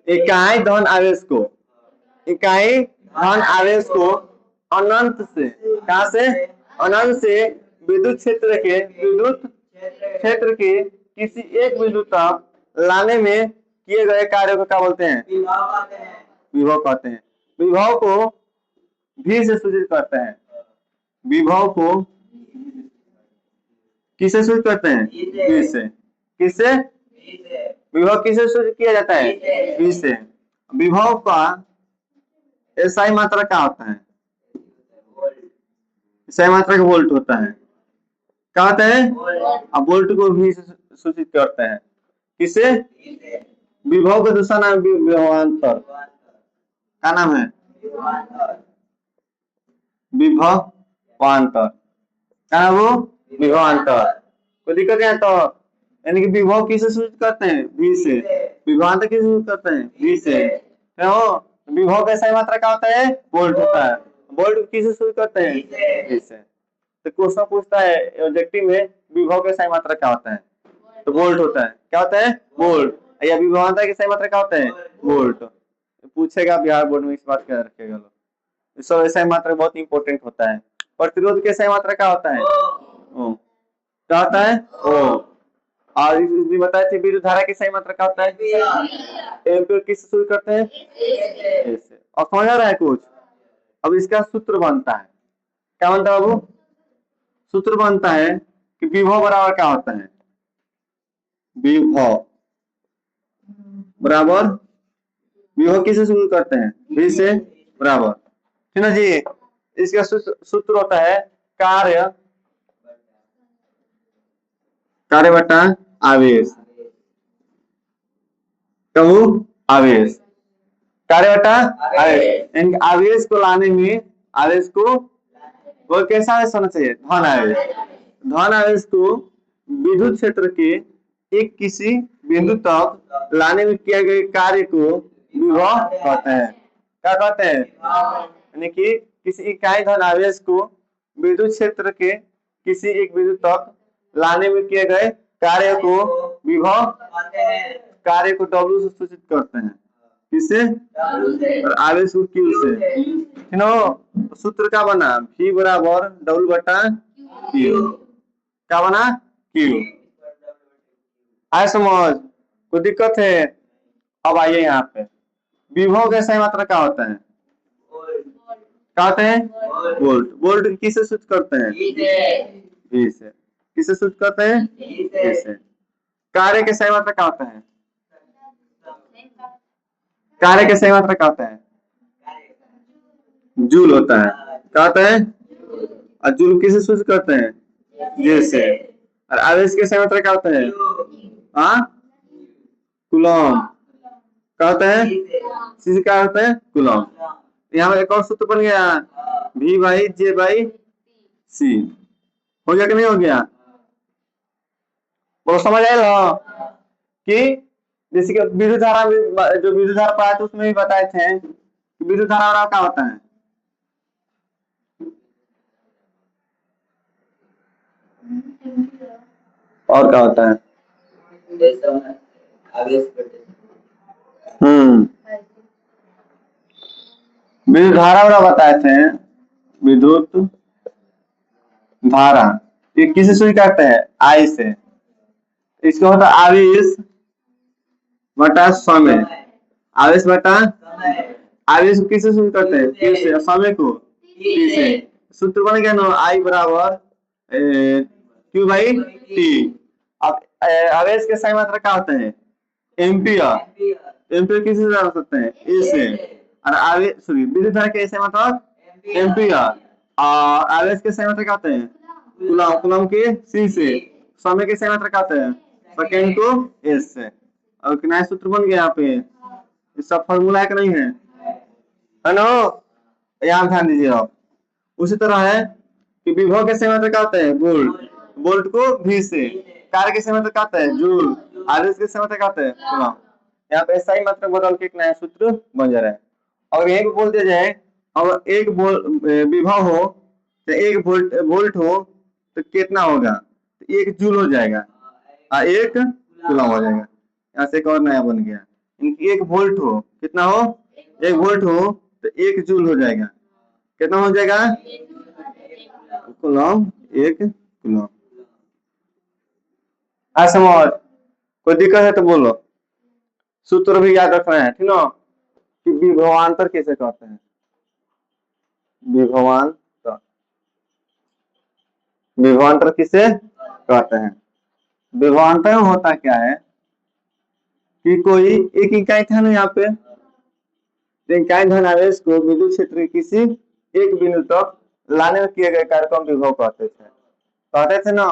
इकाई धन आवेश को, इकाई धन आवेश को अनंत से, कहां से, अनंत से विद्युत क्षेत्र के, विद्युत क्षेत्र के किसी एक बिंदु तक लाने में किए गए कार्य को क्या बोलते हैं, विभव कहते हैं। विभव को भी से सूचित करते हैं, विभव को किसे सूचित करते हैं, भी से, किससे, विभव किसे सूचित किया जाता है, भी से। विभव का एसआई मात्रा क्या होता है, एसआई मात्रा का वोल्ट होता है। क्या होता है, अब वोल्ट को भी सूचित करते हैं, किसे, विभव का दूसरा नाम विभवांतर, क्या नाम है, विभवांतर, क्या है वो, विभवांतर। कोई दिक्कत है तो, यानी कि विभव किसे सूचित करते हैं, भी से। विभवांतर किससे शुरू करते हैं? V से। क्यों? विभव का सही मात्रा क्या होता है? वोल्ट होता है। वोल्ट किससे शुरू करते हैं? V से। तो क्वेश्चन पूछता है ऑब्जेक्टिव में विभव का सही मात्रा क्या होता है? तो वोल्ट होता है। क्या होता है? वोल्ट। या विभवांतर की सही मात्रा क्या होता है? वोल्ट। पूछेगा बिहार बोर्ड में, इस बात का रखेगा लोग। सब सही मात्रा बहुत इंपॉर्टेंट होता है। प्रतिरोध के सही मात्रा क्या होता है? ओ। क्या होता है? ओ। और इसने बताया थी विद्युत धारा की सही मात्रा क्या होता है? एम्पीयर किससे शुरू करते हैं? ऐसे। और समझ आ रहा है कुछ? अब इसका सूत्र बनता है। क्या बनता है बाबू? सूत्र बनता है कि विभव बराबर क्या होता है? विभव बराबर, विभव किससे शुरू करते हैं? V से बराबर, ठीक ना जी। इसका सूत्र होता है कार्य, कार्य बटा आवेश। कहूँ आवेश, कार्य बटा आवेश। आवेश को लाने में, आवेश को वो कैसा आवेश होना चाहिए? धन आवेश। धन आवेश को विद्युत क्षेत्र के एक किसी बिंदु तक लाने में किए गए कार्य को विभव कहते हैं। क्या कहते हैं? यानी कि किसी इकाई धन आवेश को विद्युत क्षेत्र के किसी एक बिंदु तक लाने में किए गए कार्य को विभव, कार्य को W से सूचित करते हैं। किससे? और आवेश को Q से। सूत्र क्या बना? V बराबर W बटा Q। क्या बना? Q। आए समझ? कोई दिक्कत है? अब आइए यहाँ पे, विभव का सही मात्रा क्या होता है? क्या होते हैं? वोल्ट। वोल्ट किससे सूचित करते हैं? V से। किससे सूचित करते हैं? V से। कार्य के सही मात्रा क्या होता है? कार्य के सही मात्रा क्या होता है? जूल होता है। क्या होता है? और जूल किससे सूचित करते हैं? J से। और आवेश के सही मात्रा क्या होता है? हाँ, कूलम। क्या होता है? C क्या होता है? कूलम। यहाँ एक और सूत्र बन गया, V by J by C। हो गया कि नहीं हो गया? वो समझ आएगा कि जैसे कि विद्युत धारा, जो विद्युत धारा पढ़ाए थे उसमें भी बताए थे कि विद्युत धारा क्या होता है? और क्या होता है? विद्युत धारा वाला बताए थे। विद्युत धारा ये किससे शुरू करते हैं? I से। इसका होता है आवेश बटा समय। आवेश बटा, आवेश को किससे शुरू करते हैं? Q से। समय को T से। सूत्र बन गया ना, I बराबर Q बाई T। अब आवेश के सही मात्रा क्या होते हैं? एम्पियर। एम्पियर किससे जान सकते हैं? A से। और आवेश, सॉरी, विद्युत धारा के सही मात्रा एम्पियर। और आवेश के सही मात्रा क्या होते हैं? कूलम। कूलम के C से। समय के सही मात्रा क्या होते हैं? सेकेंड को S से। और कितना सूत्र बन गया यहाँ पे? इसका फॉर्मूला है कि नहीं है ना? यहाँ ध्यान दीजिए आप। उसी तरह है कि विभव के सही मात्रा क्या होते हैं? वोल्ट। वोल्ट को V से। कार्य के सही मात्रा क्या होता है? जूल। आवेश के सही मात्रा क्या होता है? कूलम। यहाँ पे सही मात्रा बदल के एक नया सूत्र बन जा रहा है। और यही को बोल दिया जाए, अगर एक विभव हो तो एक वोल्ट हो तो कितना होगा? तो एक जूल हो जाएगा और एक कूलम हो जाएगा। यहाँ से एक और नया बन गया, एक वोल्ट हो, कितना हो? एक वोल्ट हो तो एक जूल हो जाएगा। कितना हो जाएगा? कूलम, एक कूलम। समझ? कोई दिक्कत है तो बोलो। सूत्र भी याद रखना है, ठीक ना? कि विभवांतर कैसे कहते हैं? विभवांतर, विभवांतर किसे कहते हैं? विभवांतर होता क्या है कि कोई एक इकाई था ना यहाँ पे, इकाई धन आवेश को विद्युत क्षेत्र के किसी एक बिंदु तक लाने में किए गए कार्य को विभव कहते थे ना।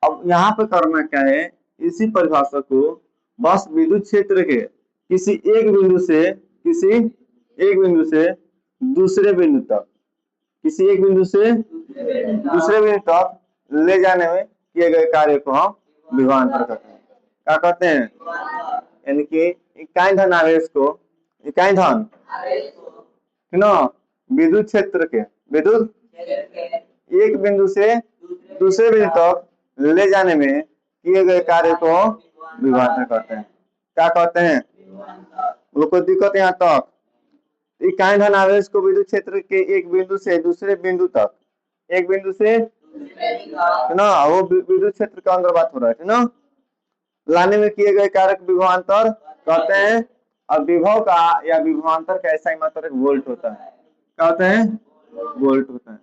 अब यहाँ पे करना क्या है? इसी परिभाषा को बस विद्युत क्षेत्र के किसी एक बिंदु से, किसी एक बिंदु से दूसरे बिंदु तक, किसी एक बिंदु से दूसरे बिंदु तक ले जाने में किए गए कार्य को हम विभवांतर कहते हैं। क्या कहते हैं? यानी कि इकाई धन आवेश को, इकाई धन है ना, विद्युत क्षेत्र के, विद्युत एक बिंदु से दूसरे बिंदु तक ले जाने में किए गए कार्य को विभवांतर कहते हैं। क्या कहते हैं? वो कोई दिक्कत यहाँ तक? इकाई धन आवेश को विद्युत क्षेत्र के एक बिंदु से दूसरे बिंदु तक, एक बिंदु से है ना, वो विद्युत क्षेत्र के अंदर बात हो रहा है ना, लाने में किए गए कारक विभवांतर कहते हैं। अब विभव का या विभवांतर का ऐसा ही मात्रक वोल्ट होता है। क्या होता है? वोल्ट होता है।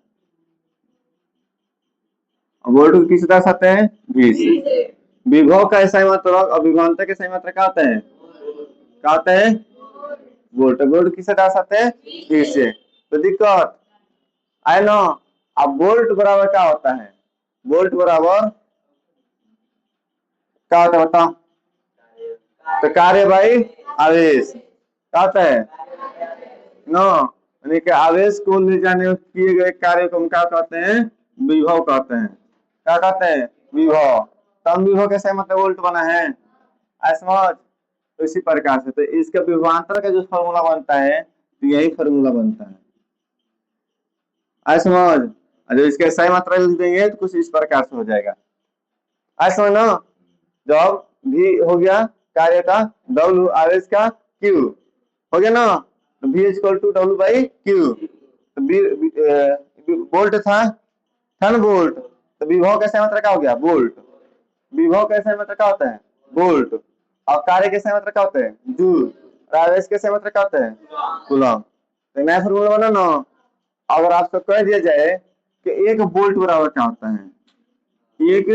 वोल्ट को किस तरह से हैं? V से। विभव का ऐसा ही मात्रक और विभवांतर के सही मात्रक क्या होता है? क्या होता है? वोल्ट। वोल्ट किस तरह से हैं? V से। तो दिक्कत आए ना। अब वोल्ट बराबर क्या होता है? वोल्ट बराबर क्या होता है बताओ? तो कार्य बाई आवेश। क्या होता है ना, यानी कि आवेश को ले जाने में किए गए कार्य को हम क्या कहते हैं? विभव कहते हैं। क्या कहते हैं? विभव। तब विभव कैसे मतलब वोल्ट बना है, समझ। तो इसी प्रकार से तो इसका विभवांतर का जो फॉर्मूला बनता है तो यही फॉर्मूला बनता है, समझ। जो इसके सही मात्रा लिख देंगे तो कुछ इस प्रकार से हो जाएगा, समझ ना। जब भी हो गया कार्य का W आवेश का Q हो गया ना, तो V equal to W by Q। तो वोल्ट था ना वोल्ट, तो विभव कैसे मात्रा क्या हो गया? वोल्ट। विभव कैसे मात्रा क्या होता है? वोल्ट। और कार्य कैसे मात्रा क्या होता है? जूल। और आवेश कैसे मात्रा क्या होता है? कूलम। तो नया फॉर्मूला बना ना। अगर आपको कह दिया जाए कि एक वोल्ट बराबर क्या होता है, एक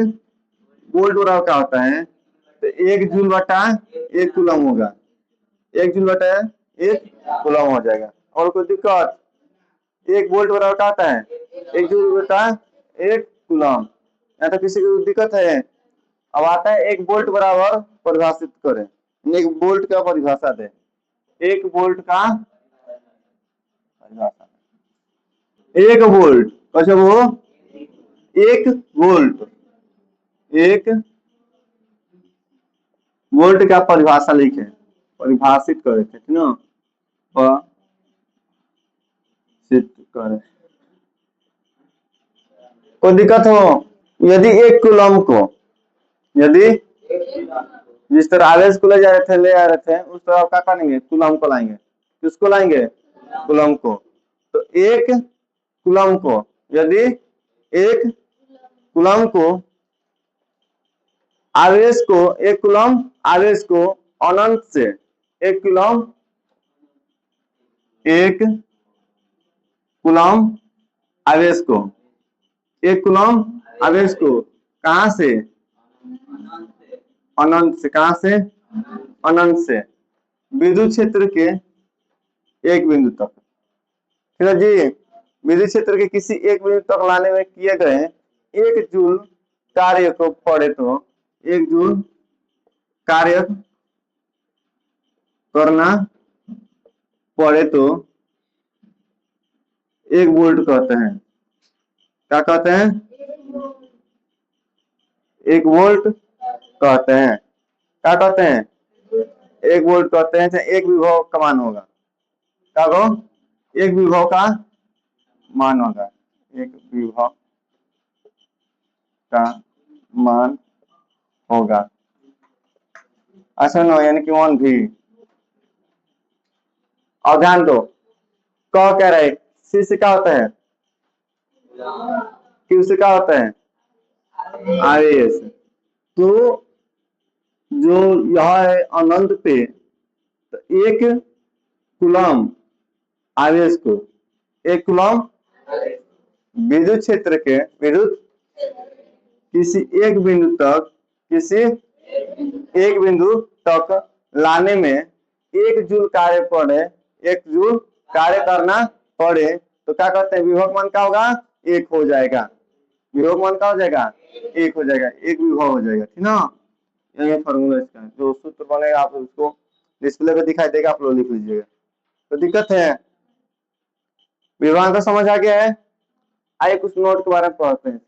वोल्ट बराबर क्या होता है, तो एक जूल बटा एक कूलम होगा, एक जूल बटा एक कूलम हो जाएगा। और कोई दिक्कत? एक वोल्ट बराबर क्या होता है? एक जूल बटा एक कूलम। या तो किसी को दिक्कत है? अब आता है एक वोल्ट बराबर परिभाषित करें, एक वोल्ट का परिभाषा दे, एक वोल्ट का परिभाषा, एक वोल्ट कैसे वो, एक वोल्ट, एक वोल्ट का परिभाषा लिखे, परिभाषित करे थे ना, परिभाषित करे। कोई दिक्कत हो? यदि एक कूलम को, यदि जिस तरह आवेश को ले जा रहे थे, ले आ रहे थे, उस तरह क्या करेंगे? कूलम को लाएंगे। किसको लाएंगे? कूलम को। तो एक कूलम को, यदि एक कूलम को आवेश को, एक कूलम आवेश को अनंत से, एक कूलम, एक कूलम आवेश को, एक कूलम आवेश को कहां से? अनंत से। कहां से? अनंत से विद्युत क्षेत्र के एक बिंदु तक। ठीक है जी। विद्युत क्षेत्र के किसी एक बिंदु तक लाने में किए गए एक जूल कार्य को पढ़े तो, एक जूल कार्य करना पड़े तो एक वोल्ट कहते हैं। क्या कहते हैं? एक वोल्ट कहते हैं। क्या कहते हैं? एक वोल्ट कहते हैं। एक विभव का मान होगा, क्या हो? एक विभव का मान होगा, एक विभव का मान होगा, अच्छा, यानी कि 1V। और ध्यान दो, कह कह रहे सी से क्या होता है? क्यू से क्या होता है? आवेश। तो जो यह है अनंत पे, तो एक कूलम आवेश को, एक कूलम विद्युत क्षेत्र के, विद्युत किसी एक बिंदु तक, किसी एक बिंदु तक लाने में एक जूल कार्य पड़े, एक जूल कार्य करना पड़े तो क्या कहते हैं? विभव मान क्या होगा? एक हो जाएगा। विभव मान क्या हो जाएगा? एक हो जाएगा, एक विभव हो जाएगा, ठीक ना। यही फॉर्मूला इसका, जो सूत्र बनेगा आप उसको डिस्प्ले पे दिखाई देगा, आप लोग लिख लीजिएगा। तो दिक्कत है? विभवांतर तो समझ आ गया है? आइए कुछ नोट के बारे में पढ़ते हैं।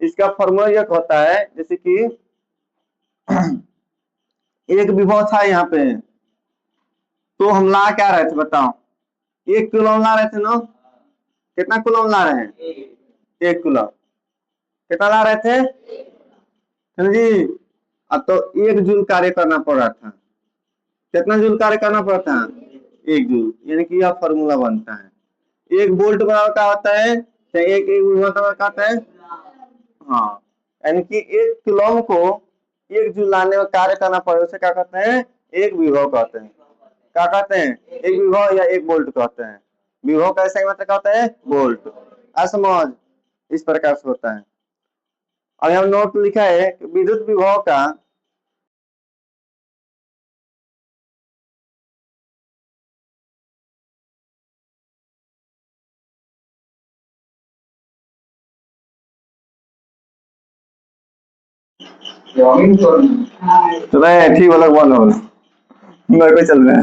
इसका फॉर्मूला यह होता है, जैसे कि एक विभव था यहाँ पे, तो हम ला क्या रहे थे बताओ? 1 कूलम ला रहे थे ना? कितना कूलम ला रहे हैं? 1 कूलम। कितना ला रहे थे? जी। अब तो 1 जूल कार्य करना पड़ रहा था। कितना जूल कार्य करना पड़ता है? 1 जूल, यानी कि यह फॉर्मूला बनता है। 1 वोल्ट बराबर क्या होता है? एक वोल्ट बराबर क्या होता है? हाँ, यानी कि 1 कूलम को 1 जूल लाने में कार्य करना पड़े, उसे क्या कहते हैं? एक विभव कहते हैं। क्या कहते हैं? एक विभव या 1 वोल्ट कहते हैं। विभव कैसे मतलब क्या होता है? वोल्ट। असमझ इस प्रकार से होता है। अब यहाँ नोट लिखा है कि विद्युत विभव का तो मैं ठीक वाला बंद हो रहा, मेरे को चल रहा है,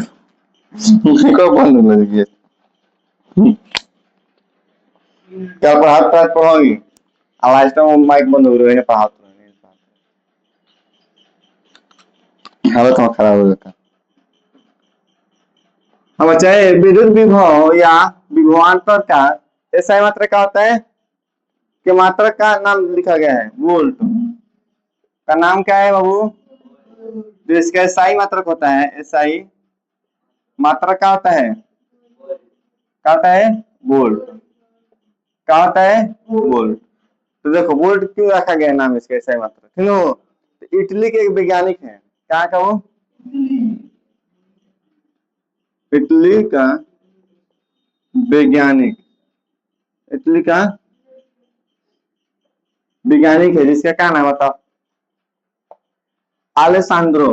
मेरे को बंद हो रही है। क्या पढ़ा पाठ पढ़ाओगी? आवाज तो माइक बंद हो रही है, पढ़ा हालत में खराब हो जाता है। अब चाहे विद्युत विभव या विभवांतर का ऐसा मात्रा क्या होता है कि मात्रा का नाम लिखा गया है वोल्ट। का नाम क्या है बाबू? जो इसका एसआई मात्रक होता है, एसआई मात्रा क्या होता है? क्या होता है? वोल्ट। क्या होता है? वोल्ट। तो देखो वोल्ट क्यों रखा गया नाम इसका एसआई मात्रक, ठीक है? तो इटली के एक वैज्ञानिक है, क्या कहूँ? इटली का वैज्ञानिक, इटली का वैज्ञानिक है जिसका क्या नाम बताओ? आलेसांद्रो,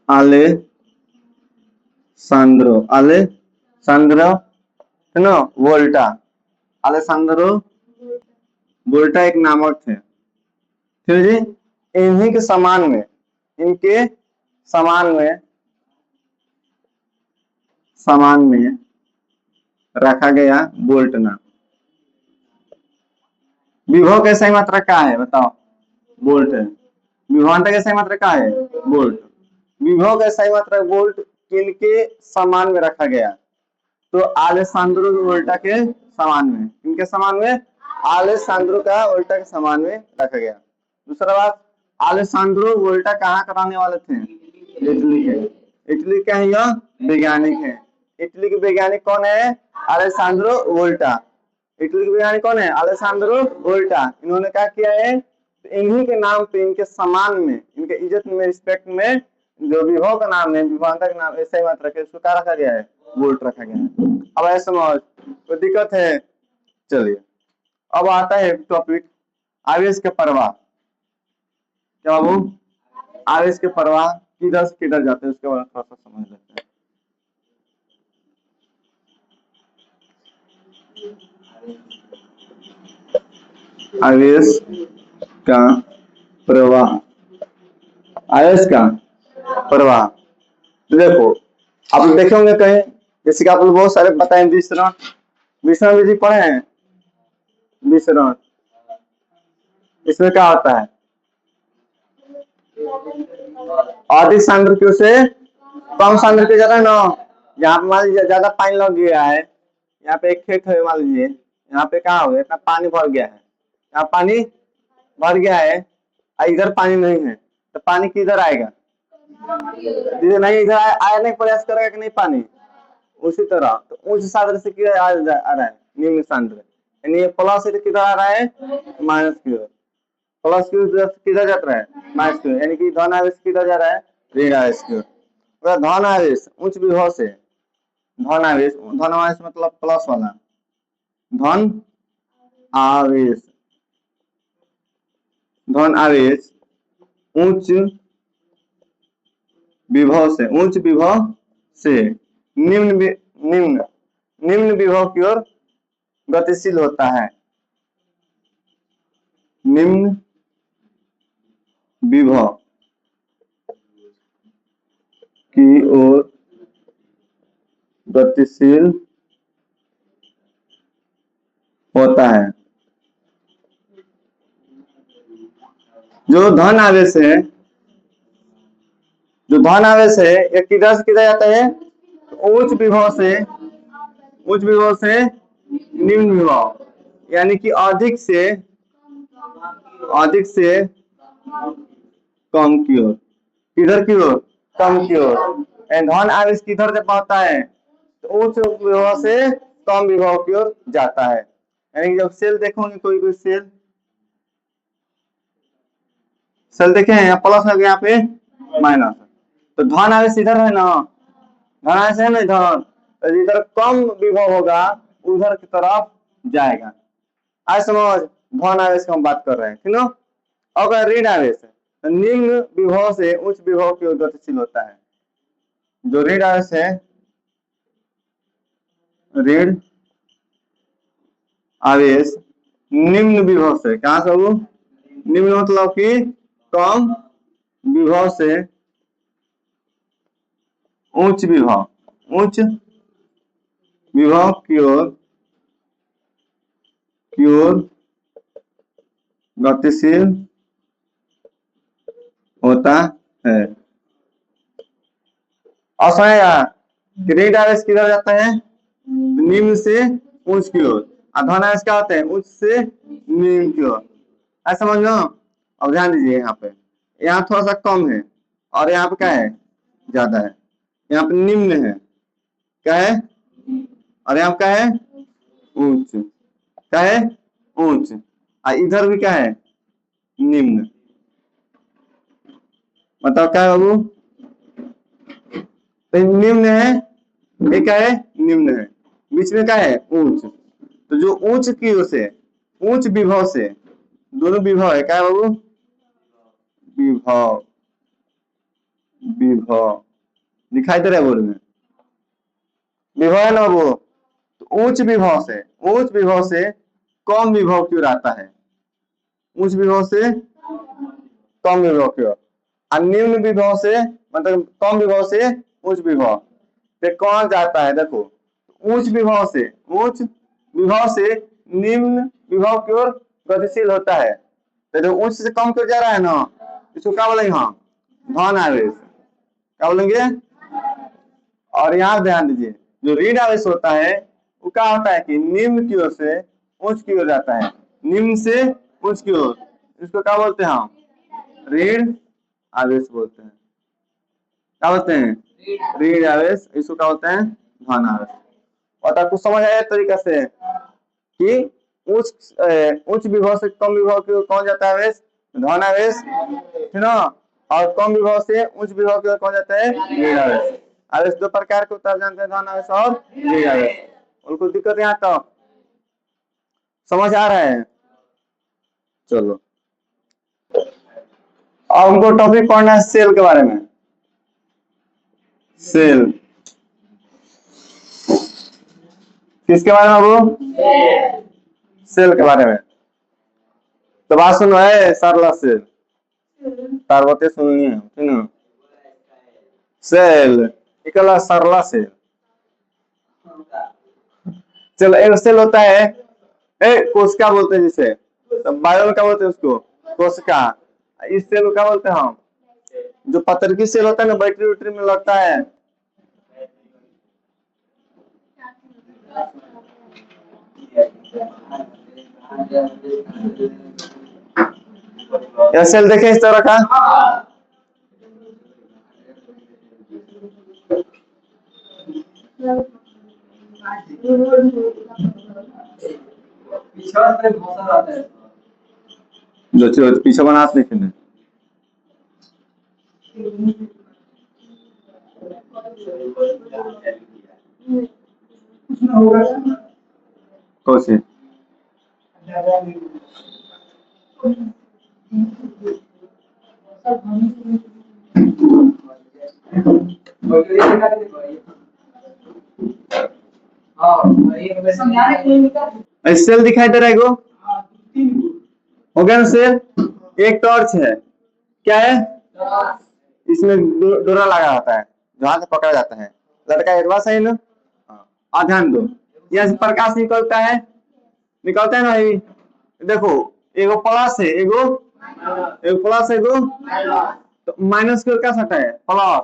आलेसांद्रो है ना, वोल्टा। आलेसांद्रो वोल्टा एक नामक थे, ठीक जी। इन्हीं के समान में, इनके समान में रखा गया वोल्ट नाम। विभव का सही मात्रा क्या है बताओ? वोल्ट है। विभवांतर का सही मात्रा क्या है? वोल्ट। विभव का सही मात्रा वोल्ट किनके समान में रखा गया? तो आलेसांद्रो वोल्टा के समान में। इनके समान में? आलेसांद्रो का वोल्टा के समान में रखा गया। दूसरा बात, आलेसांद्रो वोल्टा कहाँ कराने वाले थे? इटली के। इटली के हैं यह वैज्ञानिक है। इटली के वैज्ञानिक कौन है? अलेसांद्रो वोल्टा। इटली के वैज्ञानिक कौन है? अलेसांद्रो वोल्टा। इन्होंने क्या किया है? इन्हीं के नाम पे, इनके सम्मान में, इनके इज्जत में, रिस्पेक्ट में जो विभव का नाम है, विभवांतर का नाम ऐसे ही मत रखे, उसको क्या रखा गया है? वोल्ट रखा गया है। अब ऐसे समझ, कोई दिक्कत है? चलिए अब आता है टॉपिक आवेश के प्रवाह। क्या बाबू? आवेश के प्रवाह किधर से किधर जाते हैं उसके बारे में थोड़ा सा समझ लेते हैं। आवेश का प्रवाह, आवेश का प्रवाह। तो देखो आप लोग देखे होंगे कहीं, जैसे कि आप लोग बहुत सारे बताए विसरण, विसरण विधि पढ़े हैं? विसरण, इसमें क्या होता है? अधिक सांद्र से कम सांद्र ज्यादा ना। यहाँ पे मान लीजिए ज्यादा पानी लग गया है, यहाँ पे एक खेत है मान लीजिए, यहाँ पे क्या हो गया, इतना पानी भर गया है, यहाँ पानी भर गया है, इधर पानी नहीं है, तो पानी किधर आएगा? इधर नहीं, इधर आने का प्रयास करेगा कि नहीं पानी? उसी तरह तो उच्च सांद्र से किधर आ रहा है? निम्न सांद्र, यानी ये प्लस से किधर आ रहा है? माइनस की ओर। प्लस की ओर किधर जा रहा है? माइनस की ओर, यानी कि धन आवेश किधर जा रहा है? ऋण आवेश की ओर। धन आवेश उच्च विभव से, धन आवेश, धन आवेश मतलब प्लस वाला, धन आवेश, धन आवेश उच्च विभव से, उच्च विभव से निम्न निम्न विभव की ओर गतिशील होता है। निम्न विभव की ओर गतिशील होता है। जो धन आवेश है, जो धन आवेश है ये किधर से किधर जाता है? उच्च विभव से निम्न विभव, यानी कि अधिक से कम की ओर। किधर की ओर? कम की ओर। धन आवेश किधर से बढ़ता है? तो उच्च विभव से कम विभव की ओर जाता है। यानी कि जब सेल देखोगे, कोई सेल देखे हैं, यहाँ प्लस है, यहाँ पे माइनस। तो धन आवेश इधर है ना, धन आवेश है ना इधर, तो इधर कम विभव होगा उधर की तरफ जाएगा। आज समझ, धन आवेश की हम बात कर रहे हैं, ठीक ना। अगर ऋण आवेश है तो निम्न विभव से उच्च विभव की ओर गतिशील होता है। जो ऋण आवेश है, ऋण आवेश निम्न विभव से, कहां से वो? निम्न मतलब कि कम विभव से उच्च विभव की ओर गतिशील होता है। और समझेगा कि ऋण आवेश किधर जाता है? निम्न से उच्च की ओर। धन आवेश क्या होते हैं? उच्च से निम्न की ओर। ऐसा समझ लो। अब ध्यान दीजिए, यहाँ थोड़ा सा कम है और यहाँ पे क्या है? ज्यादा है। यहाँ पे निम्न है, क्या है? और यहाँ पे क्या है? उच्च। क्या है? उच्च। इधर भी क्या है? निम्न। मतलब क्या है बाबू? तो निम्न है, ये क्या है? निम्न है। बीच में क्या है? उच्च। तो जो उच्च की ओर से, उच्च विभव से, दोनों विभव है, क्या है बाबू? विभव दिखाई दे रहा है बोर्ड में? विभव है ना वो। तो उच्च विभव से कम विभव की ओर आता है। उच्च विभव से कम विभव की ओर। निम्न विभव से, मतलब कम विभव से उच्च विभव पे कौन जाता है? देखो, उच्च विभव से निम्न विभव की ओर गतिशील होता है। तो जो उच्च से कम की ओर जा रहा है ना, इसको क्या बोलेंगे हम? धन आवेश। क्या बोलेंगे? और यहाँ ध्यान दीजिए, जो ऋण आवेश होता है वो क्या होता है कि निम्न की ओर से उच्च की ओर जाता है। निम्न से उच्च की ओर, इसको क्या बोलते हैं हम? ऋण आवेश बोलते हैं। क्या बोलते हैं? ऋण आवेश। इसको क्या बोलते हैं? धन आवेश। और आपको समझ आया तरीका से कि उच्च विभव से कम विभव की ओर कौन जाता है? आवेश, धन आवेश, है ना। और कम विभव से उच्च विभव की ओर कौन जाता है? ऋण आवेश। आवेश दो प्रकार के होता है, जानते हैं, धन आवेश और ऋण आवेश। उनको दिक्कत यहाँ तक समझ आ रहा है? चलो, अब हमको टॉपिक पढ़ना है सेल के बारे में। सेल किसके बारे में बाबू? सेल के बारे में। तो बात सुनो है, सरला सेल, पार्वती सुननी है, ठीक ना। सेल इकला सरला सेल। चलो, एक सेल होता है, कोशिका बोलते हैं जिसे, तो बायो में क्या बोलते हैं उसको? कोशिका। इस सेल को क्या बोलते हैं हम? जो पत्रकी सेल होता है ना, बैटरी उटरी में लगता है, यह सेल देखे इस तरह का। जो पीछे बना लिखे कौन सी? सेल दिखाई दे रहा है गो? हो गया ना सेल? एक टॉर्च है, क्या है? इसमें डोरा लगा होता है, जहां से पकड़ा जाता है। लड़का एडवांस है ना। ध्यान दो, यहाँ से प्रकाश निकलता है ना। देखो, एगो प्लस है, एगो एक प्लस एगो, तो माइनस की ओर क्या सटा है प्लस,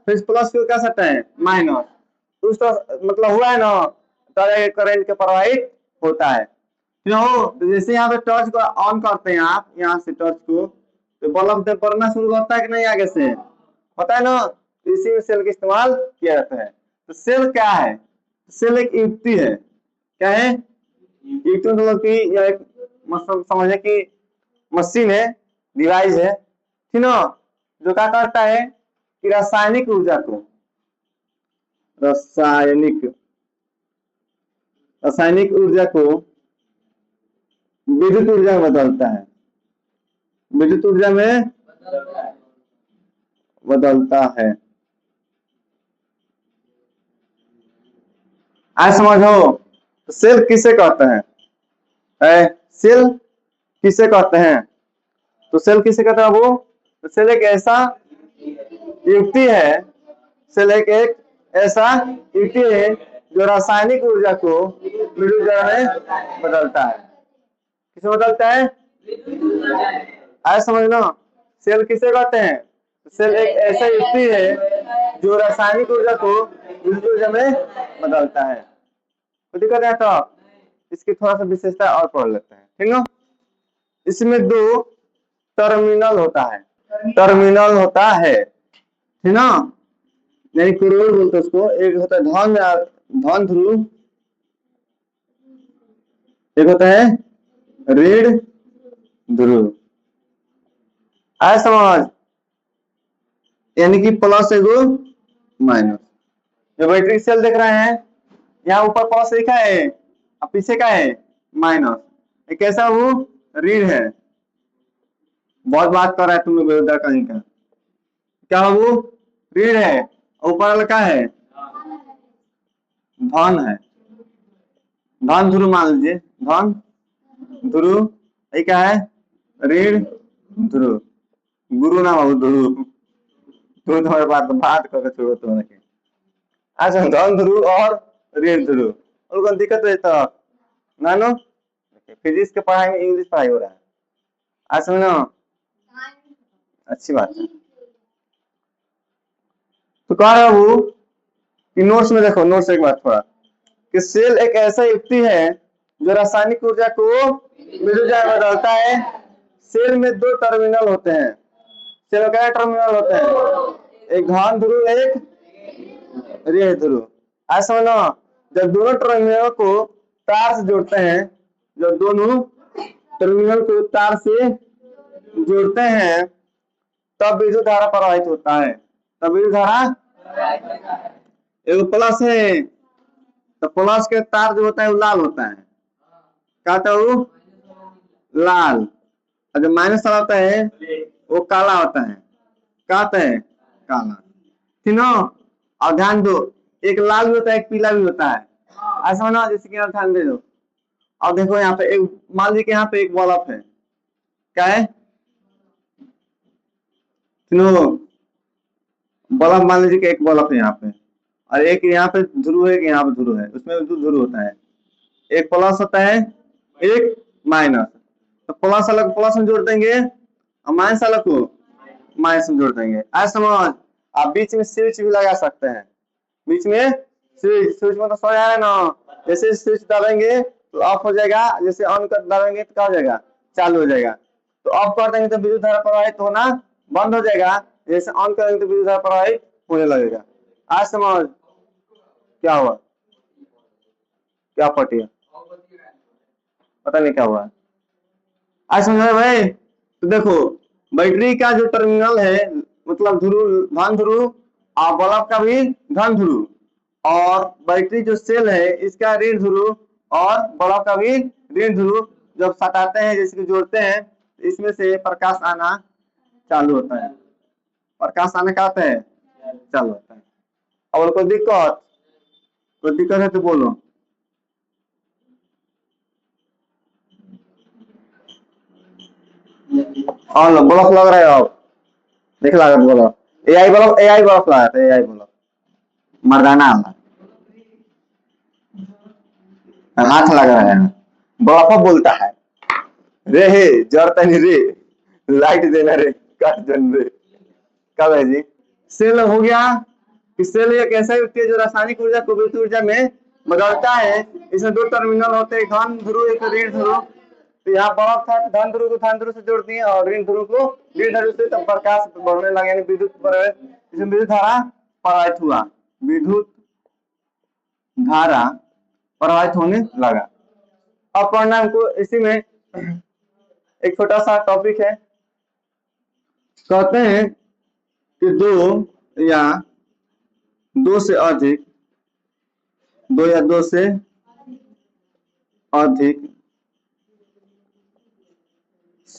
फिर प्लस की ओर क्या सटा है माइनस, तो उस तरह मतलब हुआ है ना, तरह करंट के प्रवाहित होता है। क्यों? तो जैसे यहाँ पे टॉर्च को ऑन करते हैं आप, यहाँ से टॉर्च को, तो बल्ब जब बढ़ना शुरू होता है कि नहीं आगे से, पता है ना, इसी में सेल का इस्तेमाल किया जाता है। तो सेल क्या है? सेल एक युक्ति है। क्या है? युक्ति मतलब कि यह एक मतलब समझे कि मशीन है, डिवाइस है, ठीक ना, जो क्या करता है कि रासायनिक ऊर्जा को, रासायनिक रासायनिक ऊर्जा को विद्युत ऊर्जा में बदलता है, विद्युत ऊर्जा में बदलता है। आज समझो, तो सेल किसे कहते हैं? सेल किसे कहते हैं? तो सेल किसे कहते हैं वो? तो सेल एक ऐसा युक्ति है, सेल एक ऐसा युक्ति है जो रासायनिक ऊर्जा को विद्युत ऊर्जा में बदलता है। किसे बदलता है? आज समझना, सेल किसे कहते हैं? सेल एक ऐसा युक्ति है जो रासायनिक ऊर्जा को विद्युत ऊर्जा में बदलता है। तो दिक्कत है, तो इसकी थोड़ा सा विशेषता और पढ़ लेते हैं, ठीक ना। इसमें दो टर्मिनल होता है, टर्मिनल होता है, ठीक ना, यानी कुरोल बोलते हैं उसको। एक होता है धन ध्रुव, एक होता है ऋण ध्रुव। आया समझ? यानी कि प्लस एगो माइनस। जो बैटरी सेल देख रहे हैं, यहाँ ऊपर प्लस लिखा है और पीछे का है माइनस, ये कैसा वो ऋण है। बहुत बात कर रहा है तुम लोग बेहुदा कहीं का, क्या वो ऋण है, ऊपर वाला क्या है धन है, धन ध्रुव मान लीजिए, धन ध्रुव, ये क्या है ऋण ध्रुव। गुरु ना हो ध्रुव, तुम तुम्हारे बात करके छोड़ो तुमने के। अच्छा, धन ध्रुव और ऋण ध्रुव, उनको दिक्कत है तो नानो फिजिक्स के पढ़ाई में इंग्लिश पढ़ाई हो रहा है, आज समझो, अच्छी बात है। तो कह रहा हूँ कि नोट्स में देखो, नोट्स एक बात थोड़ा, कि सेल एक ऐसा युक्ति है जो रासायनिक ऊर्जा को विद्युत ऊर्जा में बदलता है। सेल में दो टर्मिनल होते हैं, सेल में क्या टर्मिनल होते हैं, एक धन ध्रुव, एक ऋण ध्रुव। आज समझो, जब दोनों टर्मिनल को तार से जोड़ते हैं, जब दोनों टर्मिनल को तार से जोड़ते हैं, तब विद्युत धारा प्रवाहित होता है, तब विद्युत धारा, एगो प्लस है, तो प्लस के तार जो होता है वो लाल होता है, क्या होता है वो लाल, और जो माइनस वाला होता है वो काला होता है, क्या होता है काला, ठीक ना। और ध्यान दो, एक लाल भी होता है, एक पीला भी होता है, ऐसा ना, जैसे कि ध्यान दे दो। अब देखो यहाँ पे एक, मान लीजिए कि यहाँ पे एक बल्ब है, क्या है बल्ब, मान लीजिए कि एक बल्ब है यहाँ पे, और एक यहाँ पे ध्रुव है, एक यहाँ पे ध्रुव है, उसमें दो ध्रुव होता है, एक प्लस होता है, एक माइनस। तो प्लस अलग प्लस में जोड़ देंगे और माइनस अलग को माइनस में जोड़ देंगे, आज समझ। आप बीच में स्विच भी लगा सकते हैं, बीच में स्विच, स्विच मतलब समझ आया ना, जैसे स्विच दबाएंगे तो ऑफ हो जाएगा, जैसे ऑन कर दबाएंगे तो क्या हो जाएगा चालू हो जाएगा। तो ऑफ कर देंगे तो विद्युत धारा प्रवाहित होना बंद हो जाएगा, जैसे ऑन करेंगे तो विद्युत धारा प्रवाहित होने लगेगा। आज समझ क्या हुआ, क्या पटिया, पता नहीं क्या हुआ, आज समझ भाई। तो देखो, बैटरी का जो टर्मिनल है, मतलब ध्रुव, धन ध्रुव, और बल्ब का भी धन ध्रुव, और बैटरी जो सेल है इसका ऋण ध्रुव, और बल्ब का भी ऋण ध्रुव, जब सटाते हैं जैसे कि जोड़ते हैं, तो इसमें से प्रकाश आना चालू होता है, प्रकाश आने का आता है चालू होता है। और कोई दिक्कत है तो बोलो। हाँ लो, बल्ब लग रहा है, अब देख लगा बल्ब, एआई बल्ब लगा था, एआई बल्ब मर्दाना वाला, हाथ लग रहा है, बल्ब बोलता है रे हे जड़ तनी रे, लाइट देना रे काट जन रे। कब है जी? सेल हो गया कि सेल एक ऐसा युक्ति है जो रासायनिक ऊर्जा को विद्युत ऊर्जा में बदलता है। इसमें दो टर्मिनल होते हैं, धन ध्रुव एक ऋण ध्रुव। तो यहाँ बल्ब था, धन ध्रुव को धन ध्रुव से जोड़ दिए और ऋण ध्रुव को ऋण ध्रुव से, तब प्रकाश बढ़ने लगा, यानी विद्युत इसमें विद्युत धारा प्रवाहित हुआ, विद्युत धारा प्रवाहित होने लगा। अब पढ़ना हमको इसी में एक छोटा सा टॉपिक है। कहते हैं कि दो या दो से अधिक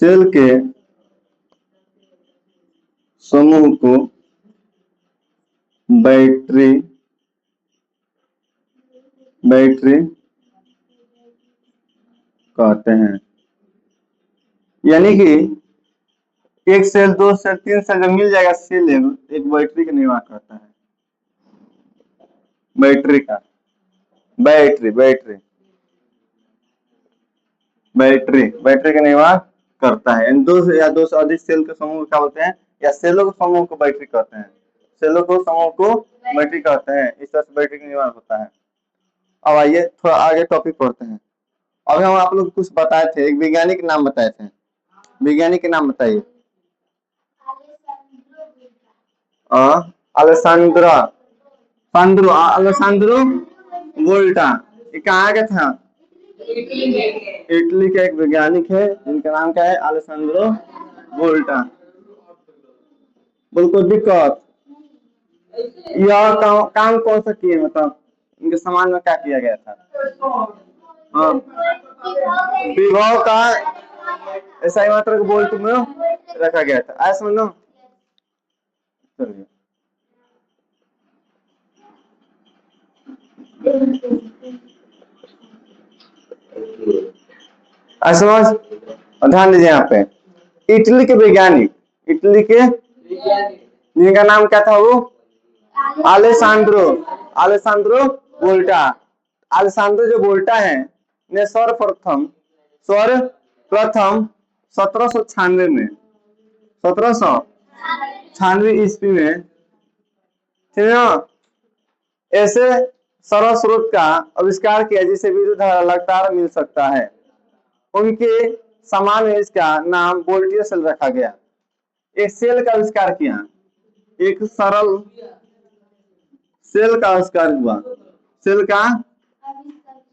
सेल के समूह को बैटरी कहते हैं। यानी कि एक सेल, दो सेल, तीन सेल जब मिल जाएगा सेल एक बैटरी का निर्माण करता है। बैटरी का बैटरी का निर्माण करता है। दो से अधिक सेल के समूह क्या बोलते हैं, या सेलों के समूह को बैटरी कहते हैं। सेलों को समूह को बैटरी कहते हैं। इस तरह से बैटरी का निर्माण होता है। अब आइए थोड़ा आगे टॉपिक पढ़ते हैं। अभी हम आप लोग कुछ बताए थे, एक वैज्ञानिक नाम बताए थे। वैज्ञानिक के नाम बताइए। अलेसांद्रो वोल्टा। ये कहाँ का था? इटली का एक वैज्ञानिक है जिनका नाम क्या है, अलेसांद्रो वोल्टा। बिल्कुल दिक्कत, यह काम कौन सा किए, मतलब इनके सामान में क्या किया गया था? हाँ, विभव का ऐसा मात्रक वोल्ट में रखा गया था। ऐसा समझ लो। चलिए समझ, ध्यान दीजिए यहाँ पे। इटली के वैज्ञानिक, जिनका नाम क्या था वो, अलेसांद्रो वोल्टा। अलेसांद्रो जो वोल्टा है ने सर्वप्रथम 1796 में 1796 ईस्वी में, ठीक है ना, ऐसे सरल स्रोत का आविष्कार किया जिसे विद्युत धारा लगातार मिल सकता है। उनके समान में इसका नाम वोल्टियर सेल रखा गया। एक सेल का आविष्कार किया, एक सरल सेल का आविष्कार हुआ। सेल का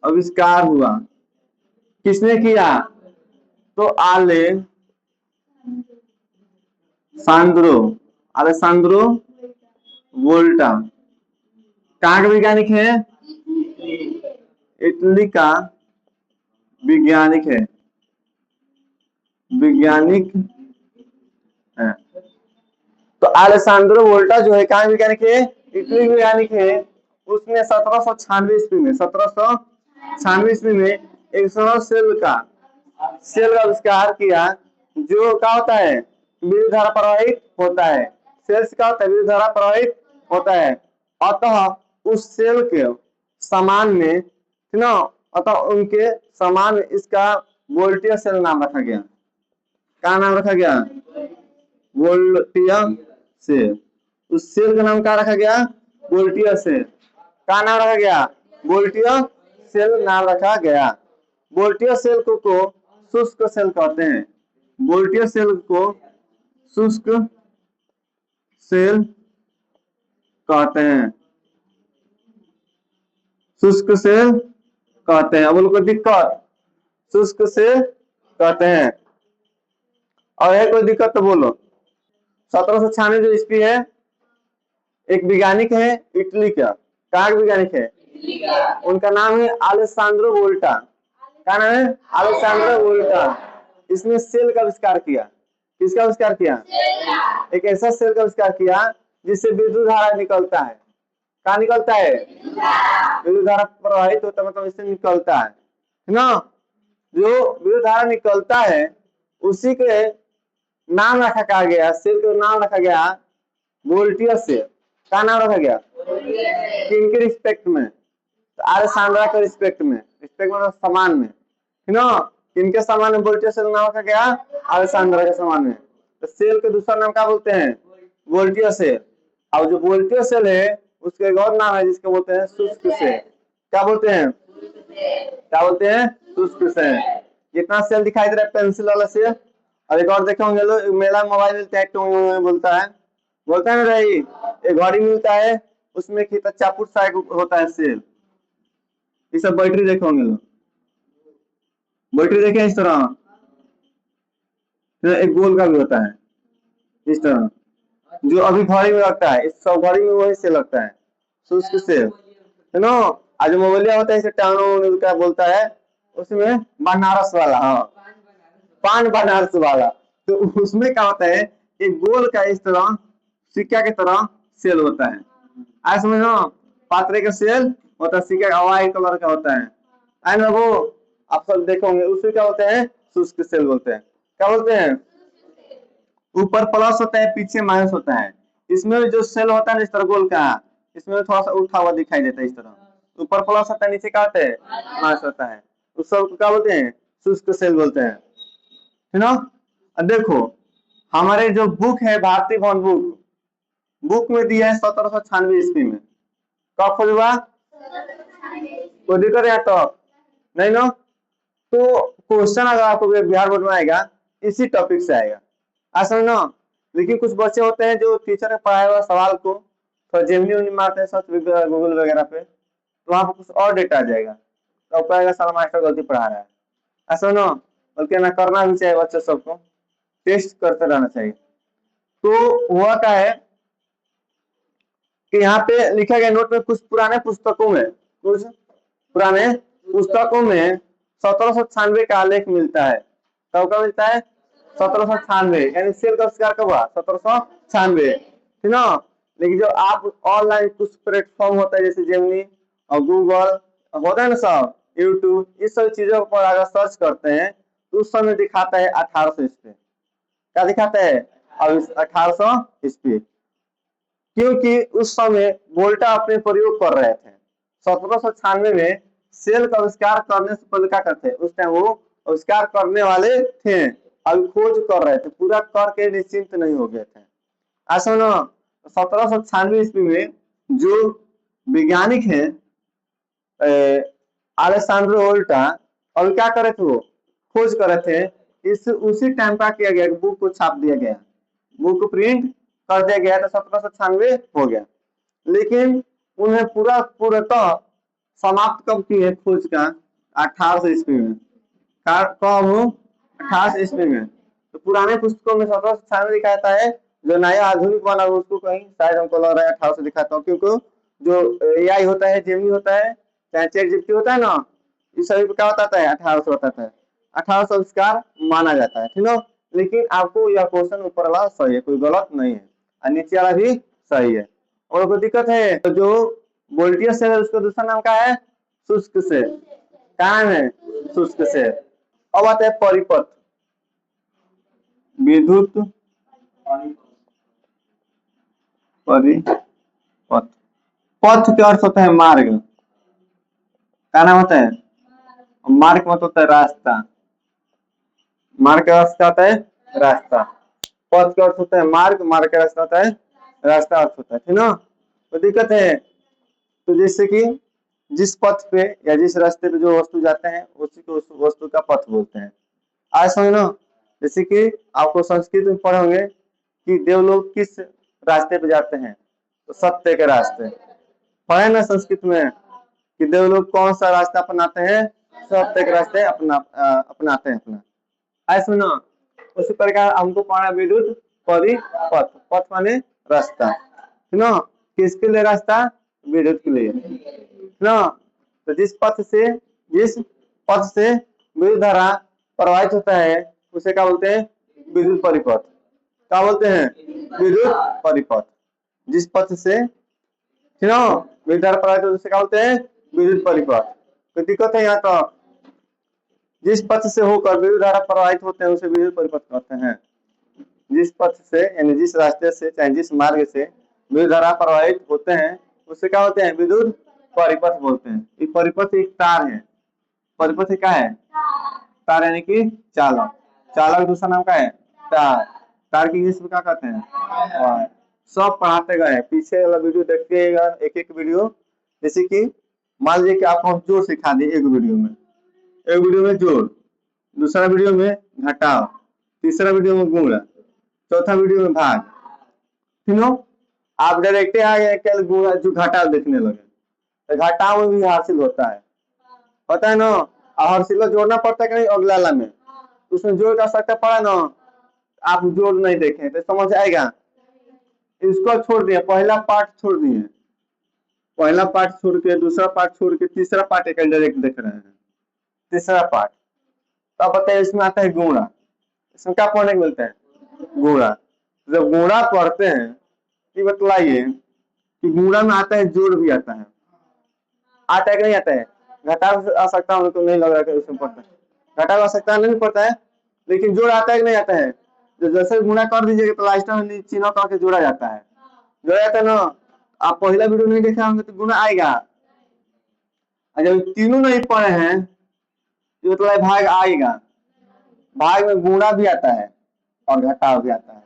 आविष्कार हुआ किसने किया? तो अलेसांद्रो वोल्टा। कहाँ का वैज्ञानिक है? इटली का वैज्ञानिक है, तो अलेसांद्रो वोल्टा जो है कहाँ वैज्ञानिक है? इटली वैज्ञानिक है। उसने 1796 ईस्वी में एक सरल सेल का आविष्कार किया, जो क्या होता है, विद्युत धारा प्रवाहित होता है। सेल से क्या होता है, विद्युत धारा प्रवाहित होता है। अतः उस सेल के समान में ना, अतः उनके समान इसका वोल्टियर सेल नाम रखा गया। क्या नाम रखा गया? वोल्टियर सेल। उस सेल का नाम क्या रखा गया? वोल्टियर सेल। क्या नाम रखा गया? वोल्टियर सेल नाम रखा गया। वोल्टियर सेल को शुष्क सेल कहते हैं। वोल्टियर सेल को शुष्क सेल कहते हैं। शुष्क सेल कहते हैं। अब उनको दिक्कत, शुष्क सेल कहते हैं। और है कोई दिक्कत तो बोलो। 1796 जो ईस्वी है, एक वैज्ञानिक है इटली का। कहाँ का वैज्ञानिक है? उनका नाम है अलेसांद्रो वोल्टा। क्या नाम है? अलेसांद्रो वोल्टा। इसने सेल का आविष्कार किया। किसका आविष्कार किया? एक ऐसा सेल का आविष्कार किया जिससे विद्युत धारा निकलता है। कहाँ निकलता है? विद्युत धारा प्रवाहित होता है, मतलब इससे निकलता है ना। जो विद्युत धारा निकलता है उसी के नाम रखा गया, सेल का नाम रखा गया वोल्टियर सेल। क्या नाम रखा गया? किनके रिस्पेक्ट में? अलेसांद्रा के रिस्पेक्ट में मतलब समान में, है ना। किनके समान में वोल्टियर सेल नाम रखा गया? अलेसांद्रा के समान में। तो सेल के दूसरा नाम क्या बोलते हैं? वोल्टीय सेल। और जो वोल्टीय सेल है उसके एक और नाम है जिसको बोलते हैं शुष्क सेल। क्या बोलते हैं? क्या बोलते हैं? शुष्क सेल। कितना सेल दिखाई दे रहा है? पेंसिल वाला सेल। और एक और देखे होंगे लोग, मेला मोबाइल मिलता है, बोलता है, बोलता है ना रही, एक घड़ी मिलता है उसमें कितना चापुट सा एक होता है सेल। ये सब बैटरी देखे होंगे लोग, बैटरी देखे इस तरह, फिर एक गोल का भी होता है इस तरह, जो अभी घड़ी में लगता है, इस सब घड़ी में वही से लगता है शुष्क सेल, है ना। आज जो मोबाइलिया होता है इसे टाउन क्या बोलता है, उसमें बनारस वाला, हाँ, पान बनारस वाला। तो उसमें क्या होता है, एक गोल का इस तरह सिक्का की तरह सेल होता है। आज समझ लो, पात्रे का सेल होता है, सिक्का का व्हाइट कलर का होता है। आई ना वो आप सब देखोगे, उसमें क्या होते हैं? शुष्क सेल बोलते हैं। क्या बोलते हैं? ऊपर प्लस होता है, पीछे माइनस होता है। इसमें जो सेल होता है ना इस तरह गोल का, इसमें थोड़ा सा उठा हुआ दिखाई देता है इस तरह। ऊपर प्लस होता है, नीचे क्या होता है? माइनस होता है। उस सब को क्या बोलते हैं? शुष्क सेल बोलते हैं, है ना। अब देखो, हमारे जो बुक है भारतीय भवन बुक, बुक में दिया है 1796 में। कब खोलवा? कोई दिक्कत है तो नहीं ना। तो क्वेश्चन अगर आपको बिहार बोर्ड में आएगा इसी टॉपिक से आएगा, आज समझना। लेकिन कुछ बच्चे होते हैं जो टीचर ने पढ़ाया हुआ सवाल को थोड़ा जेमनी उमनी मारते हैं सर्च गूगल वगैरह पे, तो वहां पर कुछ और डेटा आ जाएगा, तो कहेगा साला मास्टर गलती पढ़ा रहा है। ऐसा ना, बल्कि ना करना भी चाहिए, बच्चे सबको टेस्ट करते रहना चाहिए। तो हुआ क्या है कि यहाँ पे लिखा गया नोट में, कुछ पुराने पुस्तकों में, कुछ पुराने पुस्तकों में 1796 का आलेख मिलता है। कब का मिलता है? 1796, यानी सेल का आविष्कार कब हुआ? 1796, ठीक ना। लेकिन जो आप ऑनलाइन कुछ प्लेटफॉर्म होता है जैसे जेमिनी और गूगल होता है ना सब, यूट्यूब, इस सब चीजों पर अगर सर्च करते हैं तो उस समय दिखाता है 1800 ईस्वी। क्या दिखाता है? अब 1800 ईस्वी, क्योंकि उस समय वोल्टा अपने प्रयोग कर रहे थे। 1796 में सेल का आविष्कार करने से पहले क्या करते, उस टाइम वो आविष्कार करने वाले थे, अभी खोज कर रहे थे, पूरा करके निश्चिंत नहीं हो गए थे। ऐसा ना, 1796 ईस्वी में जो वैज्ञानिक है अलेसांद्रो वोल्टा, और क्या करे थे, वो खोज करे थे। इस उसी टाइम का किया गया, बुक को छाप दिया गया, बुक प्रिंट कर दिया गया, तो 1796 हो गया। लेकिन उन्हें पूरा पूर्णतः समाप्त कब किए खोज का? 1800 ईस्वी में। कब? 1800 ईस्वी में। तो पुराने पुस्तकों में 1796 दिखाता है, जो नया आधुनिक बना उसको कहीं शायद हमको लग रहा है 1800 दिखाता हूँ, क्योंकि जो एआई होता है, जेमिनी होता है, चाहे चैट जीपीटी होता है ना, इस सभी पे क्या बताता है? 1800 बताता है। 1800 आविष्कार माना जाता है, ठीक है। लेकिन आपको यह क्वेश्चन ऊपर वाला सही है, कोई गलत नहीं है, और नीचे वाला भी सही है। और कोई दिक्कत है तो जो वोल्टीय सेल है उसका दूसरा नाम क्या है? शुष्क सेल। क्या नाम है? शुष्क सेल। अब आता है परिपथ, विद्युत परिपथ। पथ का अर्थ होता है मार्ग, क्या नाम होता है? मार्ग मतलब होता है रास्ता, मार्ग का अर्थ क्या होता है? रास्ता। पथ का अर्थ होता है मार्ग, मार्ग का रास्ता होता है रास्ता, अर्थ होता है, ठीक ना। तो दिक्कत है, तो जैसे कि जिस पथ पे या जिस रास्ते पे जो वस्तु जाते हैं उसी को उस वस्तु का पथ बोलते हैं। आज समझो, जैसे कि आपको संस्कृत में पढ़े होंगे कि देवलोग किस रास्ते पे जाते हैं, तो सत्य के रास्ते। पढ़े ना संस्कृत में कि देवलोग कौन सा रास्ता अपनाते हैं? सत्य के रास्ते अपनाते हैं अपना। आज सुनो, उसी प्रकार हमको पढ़ना विद्युत परिपथ, पथ माने रास्ता, है ना। किसके लिए रास्ता? विद्युत के लिए, ना। तो जिस पथ से विद्युत धारा प्रवाहित होता है उसे क्या बोलते हैं? विद्युत परिपथ। क्या बोलते हैं? विद्युत परिपथ। जिस पथ से, ठीक है, विद्युत धारा प्रवाहित होता है उसे क्या बोलते हैं? विद्युत परिपथ। तो दिक्कत है यहाँ तो, जिस पथ से होकर विद्युत धारा प्रवाहित होते हैं उसे विद्युत परिपथ कहते हैं। जिस पथ से यानी जिस रास्ते से चाहे जिस मार्ग से विद्युत धारा प्रवाहित होते हैं उससे क्या होते हैं? विद्युत परिपथ बोलते हैं। ये परिपथ एक तार है, परिपथ क्या है? तार यानी कि चालक, चालक दूसरा नाम क्या है? तार, तार की इंग्लिश में क्या कहते हैं? वायर। सब पढ़ाते गए हैं, पीछे वाला वीडियो देखिएगा, एक एक वीडियो। जैसे कि मान लीजिए कि आपको हम जोड़ सिखा दिए एक वीडियो में जोड़, दूसरा वीडियो में घटाओ, तीसरा वीडियो में गुणा, चौथा वीडियो में भाग। तीनों आप डायरेक्ट आ गए केवल गुणा जो घटाव देखने लगे, तो घटाव में भी हासिल होता है, पता है ना। और हासिल जोड़ना पड़ता है कि नहीं अगला वाला में, उसमें जोड़ का सकता पड़ा ना, आप जोड़ नहीं देखें तो समझ आएगा। इसको छोड़ दिए, पहला पार्ट छोड़ दिए, पहला पार्ट छोड़ के दूसरा पार्ट छोड़ के तीसरा पार्ट एक डायरेक्ट देख रहे हैं, तीसरा पार्ट। तो अब बताइए इसमें आता है गुणा, इसमें क्या पढ़ने को मिलता है? गुणा। जब गुणा पढ़ते हैं कि बतलाइए कि गुणा में आता है जोड़ भी आता है कि नहीं आता है? घटाव आ सकता है, उनको नहीं लग रहा है उसमें पड़ता है, घटाव आ सकता है नहीं पड़ता है, लेकिन जोड़ आता है कि नहीं आता है? जो जैसे गुणा कर दीजिएगा तो लास्ट में चिन्ह करके जोड़ा जाता है, जोड़ा जाता है ना। आप पहला वीडियो नहीं देखा होंगे तो गुणा आएगा, जब तीनों नहीं पढ़े हैं तो मतलब भाग आएगा, भाग में गुणा भी आता है और घटाव भी आता है।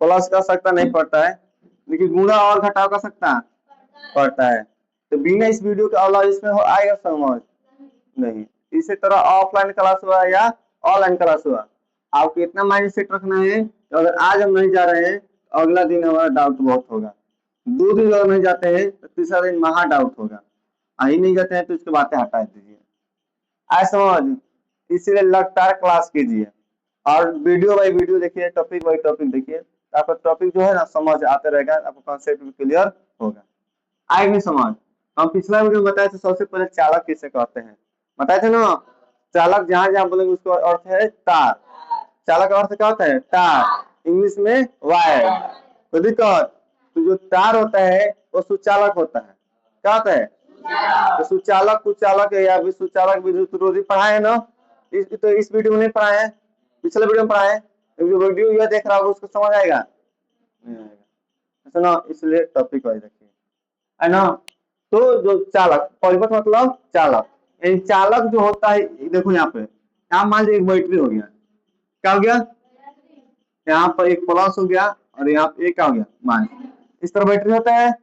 प्लस का सकता नहीं पड़ता है, लेकिन गुणा और घटाव का सकता पड़ता है। तो बिना इस वीडियो के अलावा इसमें आएगा समझ नहीं। इसी तरह ऑफलाइन क्लास हुआ या ऑनलाइन क्लास हुआ, आपको इतना माइंड सेट रखना है कि अगर आज हम नहीं जा रहे हैं तो अगला दिन हमारा डाउट बहुत होगा, 2 दिन अगर नहीं जाते हैं तो तीसरा दिन महा डाउट होगा, आ ही नहीं जाते हैं तो इसकी बातें हटा दीजिए, आज समझ। इसीलिए लगातार क्लास कीजिए और वीडियो बाई वीडियो देखिए, टॉपिक बाई टॉपिक देखिए, आपका टॉपिक जो है ना समझ आते रहेगा, आपको कॉन्सेप्ट भी क्लियर होगा। आए नहीं समझ। हम पिछला वीडियो में बताए थे सबसे पहले चालक किसे कहते हैं, बताए थे ना। चालक जहां जहां बोलेंगे उसका अर्थ है तार, चालक का अर्थ क्या होता है? तार, इंग्लिश में वायर। तो दिक्कत, तो जो तार होता है वो सुचालक होता है, क्या होता है? तो सुचालक कुचालक या सुचालक विद्युत रोधी पढ़ाए ना, तो इस वीडियो में नहीं पढ़ाए, पिछले वीडियो में पढ़ाए। जो वीडियो यह देख रहा होगा उसको समझ आएगा नहीं आएगा, ना, इसलिए टॉपिक वाइज रखिए, है ना। तो जो चालक, परिपथ मतलब चालक, चालक जो होता है, देखो यहाँ पे, यहाँ मान लीजिए एक बैटरी हो गया, क्या हो गया? यहाँ पर एक प्लस हो गया और यहाँ पे एक क्या हो गया? माइनस। इस तरह बैटरी होता है।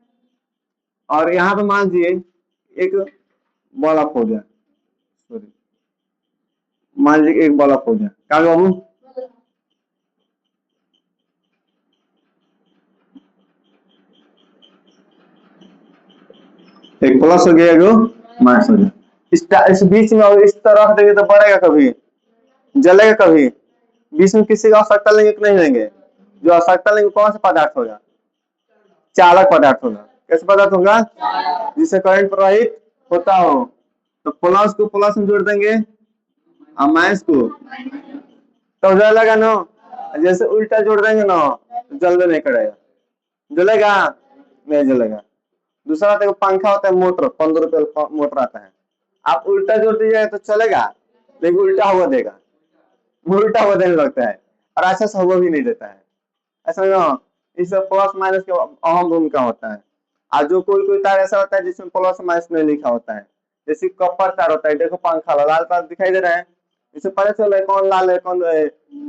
और यहाँ पे मान लीजिए एक बल्ब हो गया, सॉरी, मान लीजिए एक बल्ब हो गया, क्या बाबू? एक प्लस हो गया, एक माइनस हो गया। इस बीच में इस तरह देंगे तो बढ़ेगा कभी, जलेगा कभी। बीच में किसी का आवश्यकता लेंगे कि नहीं लेंगे? जो आवश्यकता लेंगे कौन सा पदार्थ होगा? चालक पदार्थ होगा। कैसे पदार्थ होगा? जिससे करंट प्रवाहित होता हो। तो प्लस को प्लस में जोड़ देंगे और माइनस को, तो जलेगा ना। जैसे उल्टा जोड़ देंगे ना तो जलने नहीं करेगा, जलेगा नहीं जलेगा। दूसरा देखो पंखा होता है, मोटर, 15 रुपए मोटर आता है, आप उल्टा जोड़ दीजिएगा तो चलेगा, लेकिन उल्टा हुआ देगा, उल्टा हुआ देने लगता है और अच्छा से हवा भी नहीं देता है, ऐसा ना। इस प्लस माइनस की अहम भूमिका होता है। और जो कोई कोई तार ऐसा होता है जिसमें प्लस माइनस नहीं लिखा होता है, जैसे कपर तार होता है, देखो पंखा लाल तार दिखाई दे रहा है, इससे पता चल रहा है कौन लाल है कौन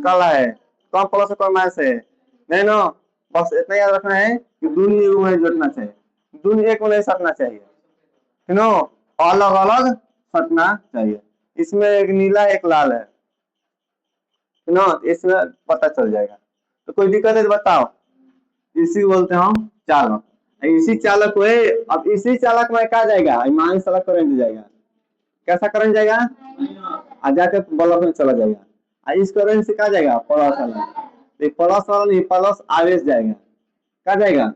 काला है, कौन प्लस है कौन माइनस है, नहीं ना। बस इतना याद रखना है कि दोनों में जोड़ना चाहिए, दोनों एक में नहीं सटना चाहिए, है ना, अलग अलग सटना चाहिए। इसमें एक नीला एक लाल है ना, इसमें पता चल जाएगा। तो कोई दिक्कत है तो बताओ। इसी बोलते हैं हम चालक। इसी चालक को अब इसी चालक में क्या जाएगा? माइनस वाला करंट जाएगा, कैसा करंट जाएगा? आ जाकर बल्ब में चला जाएगा, इस करंट से क्या जाएगा? प्लस वाला। प्लस वाला नहीं, प्लस आवेश जाएगा, क्या जाएगा?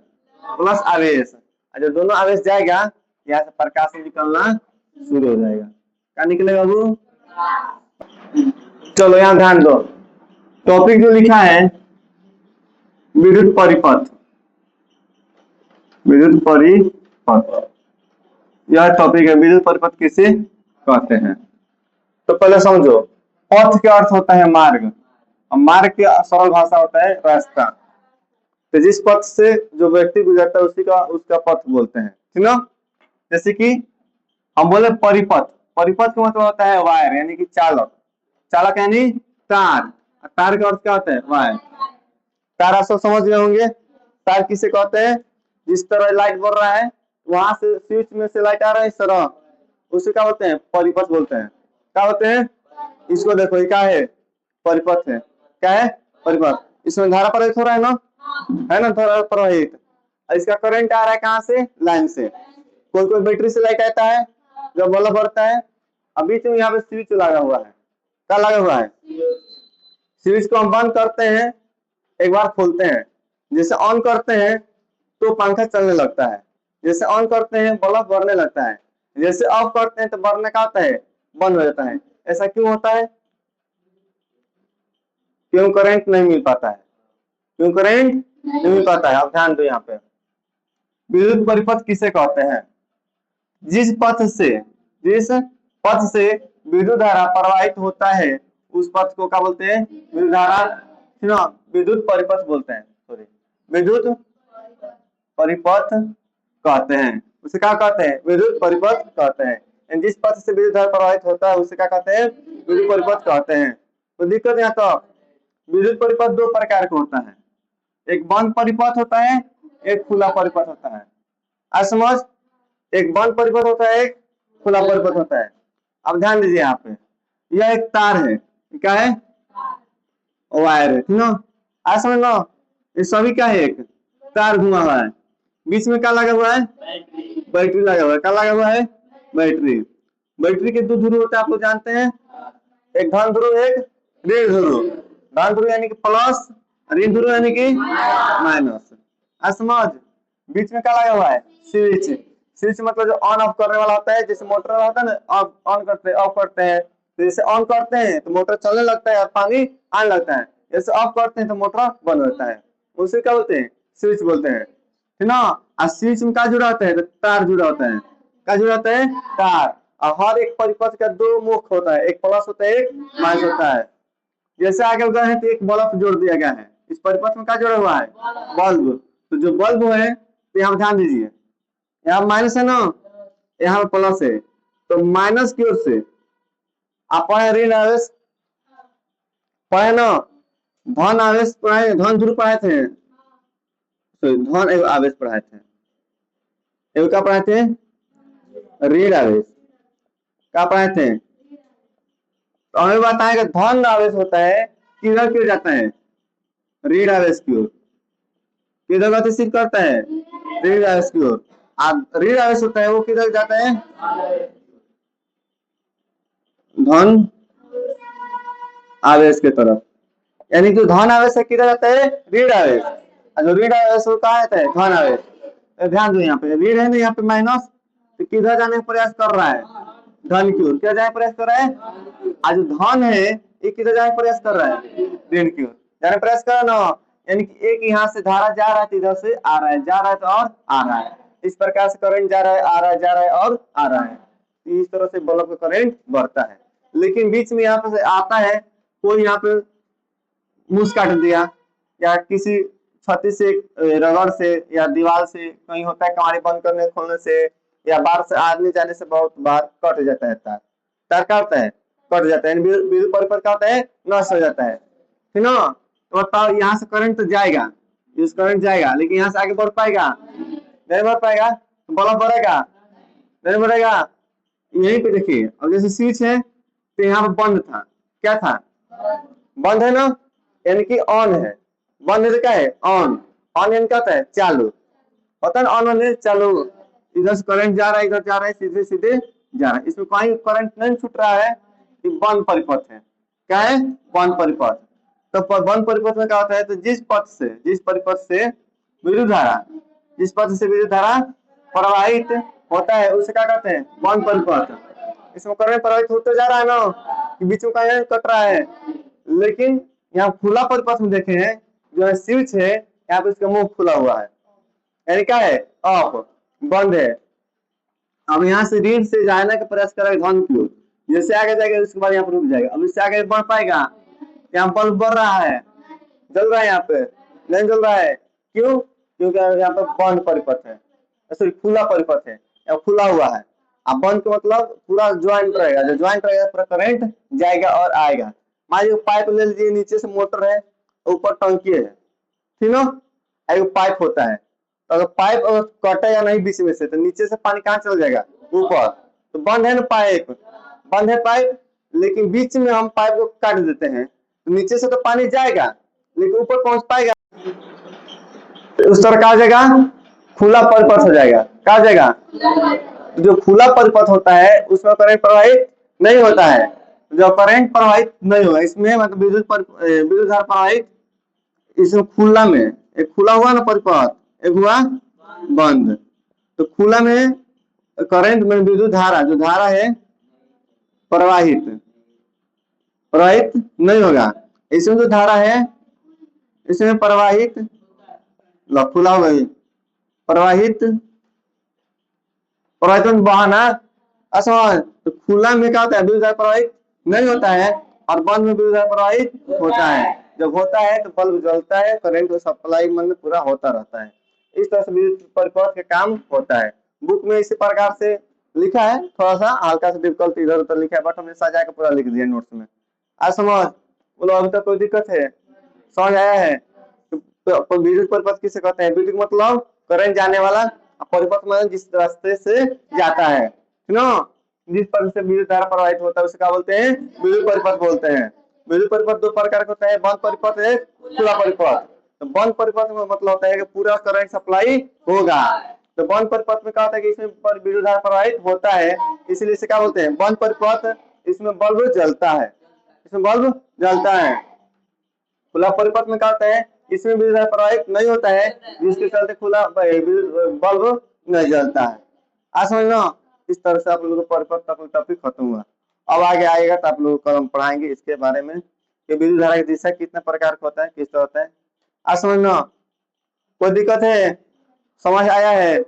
प्लस आवेश। जब दोनों आवेश जाएगा यहाँ से प्रकाश निकलना शुरू हो जाएगा, क्या निकलेगा बाबू? चलो यहाँ ध्यान दो, टॉपिक जो लिखा है विद्युत परिपथ, विद्युत परिपथ, यह टॉपिक है, विद्युत परिपथ किसे कहते हैं। तो पहले समझो, पथ के अर्थ होता है मार्ग, और मार्ग की सरल भाषा होता है रास्ता। तो जिस पथ से जो व्यक्ति गुजरता है उसी का उसका पथ बोलते हैं, ठीक ना। जैसे कि हम बोले परिपथ, परिपथ का मतलब होता है वायर, यानी कि चालक, चालक यानी तार, तार का अर्थ क्या होता है? वायर। तार आप सब समझ गए होंगे। तार किसे कहते हैं? जिस तरह लाइट बढ़ रहा है वहां से स्विच में से लाइट आ रहा है इस तरह, उसे क्या बोलते हैं? परिपथ बोलते हैं। क्या बोलते हैं? इसको देखो, ये क्या है? परिपथ है। क्या है? परिपथ। इसमें धारा प्रवाहित हो रहा है ना, है ना, धारा प्रवाहित। इसका करंट आ रहा है कहाँ से? लाइन से। कोई कोई बैटरी से लाइट आता है जब बल्ब बढ़ता है। अब बीच में यहाँ पे स्विच लगा हुआ है। क्या लगा हुआ है? स्विच को हम बंद करते हैं, एक बार खोलते हैं। जैसे ऑन करते हैं तो पंखा चलने लगता है, जैसे ऑन करते हैं बल्ब बढ़ने लगता है, जैसे ऑफ करते हैं तो बढ़ने का होता है, बंद हो जाता है। ऐसा क्यों होता है? क्यों करंट नहीं मिल पाता है? क्यों करंट नहीं मिल पाता है? आप ध्यान दो यहाँ पे। विद्युत परिपथ किसे कहते हैं? जिस पथ से विद्युत धारा प्रवाहित होता है उस पथ को क्या बोलते हैं? विद्युत धारा, विद्युत परिपथ बोलते हैं। सॉरी, विद्युत परिपथ कहते हैं। उसे क्या कहते हैं? विद्युत परिपथ कहते हैं। जिस पथ से विद्युत धारा प्रवाहित होता है उसे क्या कहते हैं? विद्युत परिपथ कहते हैं। तो दिक्कत यहाँ तो विद्युत परिपथ दो प्रकार का होता है, एक बंद परिपथ होता है, एक खुला परिपथ होता है। आज समझ, एक बंद परिपथ होता है, एक खुला परिपथ होता है। अब ध्यान दीजिए यहाँ पे, यह एक तार है। क्या है? वायर है, ठीक ना? आज समझ लो, ये सभी क्या है? एक तार घुमा हुआ है, बीच में क्या लगा हुआ है? बैटरी लगा हुआ है। क्या लगा हुआ है? बैटरी। बैटरी के दो ध्रुव होते हैं, आप लोग जानते हैं, एक धन ध्रुव, एक ऋण ध्रुव। धन ध्रुव यानी कि प्लस, ऋण ध्रुव यानी कि माइनस। आज समझ, बीच में क्या लगा हुआ है? स्विच। स्विच मतलब जो ऑन ऑफ करने वाला होता है, जैसे मोटर वाला होता है ना, ऑन करते हैं ऑफ करते हैं। तो जैसे ऑन करते हैं तो मोटर चलने लगता है और पानी आने लगता है, जैसे ऑफ करते हैं तो मोटर बंद होता है। उसे क्या बोलते हैं? स्विच बोलते हैं, है ना? और स्विच में क्या जुड़ा होता है? तो तार जुड़ा होता है। क्या जुड़ा होता है? तार। और हर एक परिपथ का दो मुख होता है, एक प्लस होता है, एक माइनस होता है। जैसे आगे गए हैं तो एक बल्ब जोड़ दिया गया है, इस परिपथ में क्या जोड़ा हुआ है? बल्ब। तो जो बल्ब है, तो यहाँ ध्यान दीजिए, यहाँ माइनस है ना, यहाँ प्लस है, तो माइनस की ओर से आप पढ़े ऋण आवेश, पढ़े ना, धन आवेश पढ़ाए, धन ध्रुव पढ़ाए थे, धन एवं आवेश पढ़ाए थे। एवं क्या पढ़ाए थे? ऋण आवेश। क्या पढ़ाए थे? तो हमें बताएगा धन आवेश होता है किधर क्यों जाता है? ऋण आवेश की ओर। किधर गतिशील करता है? ऋण आवेश की ओर। ऋण आवेश होता है वो किधर जाता है? धन आवेश के तरफ। यानी जो धन आवेश है किधर जाता है? ऋण आवेश। जो ऋण आवेश वो कहाँ जाता है? धन आवेश। तो ध्यान दो यहाँ पे, ऋण है ना यहाँ पे माइनस, तो किधर जाने का प्रयास कर रहा है? धन की ओर। क्या जाने प्रयास कर रहा है? आज जो धन है ये किधर जाने प्रयास कर रहा है? ऋण की ओर जाने प्रयास कर रहा है ना। यानी कि एक यहाँ से धारा जा रहा है तो इधर से आ रहा है, जा रहा है तो और आ रहा है। इस प्रकार से करंट जा रहा है, आ रहा है, जा रहा है और आ रहा है। इस तरह से बल्ब का करंट बढ़ता है। लेकिन बीच में यहाँ पे से आता है कोई, यहाँ पे मूस काट दिया, या किसी क्षति से, रगड़ से या दीवार से, कहीं होता है कमारी बंद करने खोलने से, या बाहर से आने जाने से बहुत बार कट जाता है तार। तार क्या होता है? कट जाता है। विद्युत परिपथ क्या होता है? नष्ट हो जाता है, ठीक ना? तो बताओ, यहाँ से करंट तो जाएगा, इस करंट जाएगा, लेकिन यहाँ से आगे बढ़ पाएगा? नहीं बढ़ पाएगा। तो बल्ब बढ़ेगा? नहीं बढ़ेगा। यहीं पे देखिए, अब जैसे स्विच है तो यहाँ पे बंद था, क्या था? बंद है ना, यानी कि ऑन है। बंद है तो क्या है? ऑन। ऑन यानी क्या होता है? चालू होता है ना, ऑन होने चालू। इधर से करंट जा रहा है, इधर जा रहा है, सीधे सीधे जा रहा है, इसमें कोई करंट नहीं छूट रहा है। ये बंद परिपथ है। क्या है? बंद परिपथ। तो बंद परिपथ में क्या होता है? तो जिस परिपथ से विद्युत धारा, जिस पथ से विद्युत धारा प्रवाहित होता है उसे क्या कहते हैं? बंद परिपथ। इसमें करंट प्रवाहित होते जा रहा है ना, कि बीच में कहीं कट रहा है। लेकिन यहाँ खुला परिपथ में देखे हैं, जो है स्विच है, यहाँ पे इसका मुंह खुला हुआ है, यानी क्या है? ऑफ, बंद है। अब यहाँ से रीड से जाने का प्रयास करेगा धन की ओर, जैसे आगे जाएगा उसके बाद यहाँ पर रुक जाएगा। अब इससे आगे बढ़ पाएगा? यहाँ बल्ब बढ़ रहा है, जल रहा है, यहाँ पे नहीं जल रहा है। क्यों? क्योंकि यहाँ पे बंद परिपथ है, सॉरी खुला परिपथ है, यहाँ खुला हुआ है। अब बंद का मतलब पूरा ज्वाइंट रहेगा, जो ज्वाइंट रहेगा पूरा करंट जाएगा और आएगा। मान लीजिए पाइप ले लीजिए, नीचे से मोटर है, ऊपर टंकी है, ठीक ना। एक पाइप होता है, तो अगर पाइप अगर कटेगा नहीं बीच में से तो नीचे से पानी कहाँ चल जाएगा, ऊपर। तो बंद है ना पाइप, बंद है पाइप, लेकिन बीच में हम पाइप को काट देते हैं तो नीचे से तो पानी जाएगा लेकिन ऊपर पहुंच पाएगा, तो उस तरह कहा जाएगा खुला परिपथ हो जाएगा। कहा जाएगा जो खुला परिपथ होता है उसमें करंट प्रवाहित नहीं होता है, जो करंट प्रवाहित नहीं होगा इसमें, मतलब विद्युत धारा प्रवाहित इसमें खुला में, एक खुला हुआ ना परिपथ, एक हुआ बंद। तो खुला में करंट में विद्युत धारा, जो धारा है प्रवाहित प्रवाहित नहीं होगा। इसमें जो धारा है इसमें प्रवाहित खुला हुआ प्रवाहित प्रवाहित में बहाना असमान। तो खुला में क्या होता है, विद्युत धारा प्रवाहित नहीं होता है, और बंद में विद्युत धारा प्रवाहित होता है। जब होता है तो बल्ब जलता है, करंट सप्लाई मतलब पूरा होता रहता है। इस तरह से विद्युत परिपथ का काम होता है। बुक में इसी प्रकार से लिखा है, थोड़ा सा हल्का सा डिफिकल्ट इधर उधर लिखा है, बट हमने सजा के पूरा लिख दिया नोट्स में। आज समझ बोलो, अभी तक कोई दिक्कत है, समझ आया है। तो विद्युत परिपथ किसे कहते हैं, विद्युत मतलब करंट जाने वाला, परिपथ मतलब जिस रास्ते से जाता है, ना, जिस पर से विद्युत धारा प्रवाहित होता है उसे क्या बोलते हैं, विद्युत परिपथ बोलते हैं। विद्युत परिपथ दो प्रकार का होता है, बंद परिपथ है, खुला परिपथ। तो बंद परिपथ में मतलब होता है कि पूरा करंट सप्लाई होगा। तो बंद परिपथ में क्या होता है कि इसमें विद्युत धारा प्रवाहित होता है, इसलिए इसे क्या बोलते हैं, बंद परिपथ। इसमें बल्ब जलता है, इसमें बल्ब जलता है। खुला परिपथ में क्या होता है, इसमें विद्युत धारा प्रवाहित नहीं होता है, जिसके चलते खुला बल्ब नहीं जलता है। आज समझना, इस तरह से आप लोगों को परिपथ तक टॉपिक खत्म हुआ। अब आगे आएगा तो आप लोग को पढ़ाएंगे इसके बारे में कि विद्युत धारा की दिशा कितने प्रकार का होता है, किस तरह होता है। आज समझना, कोई दिक्कत है, समझ आया है।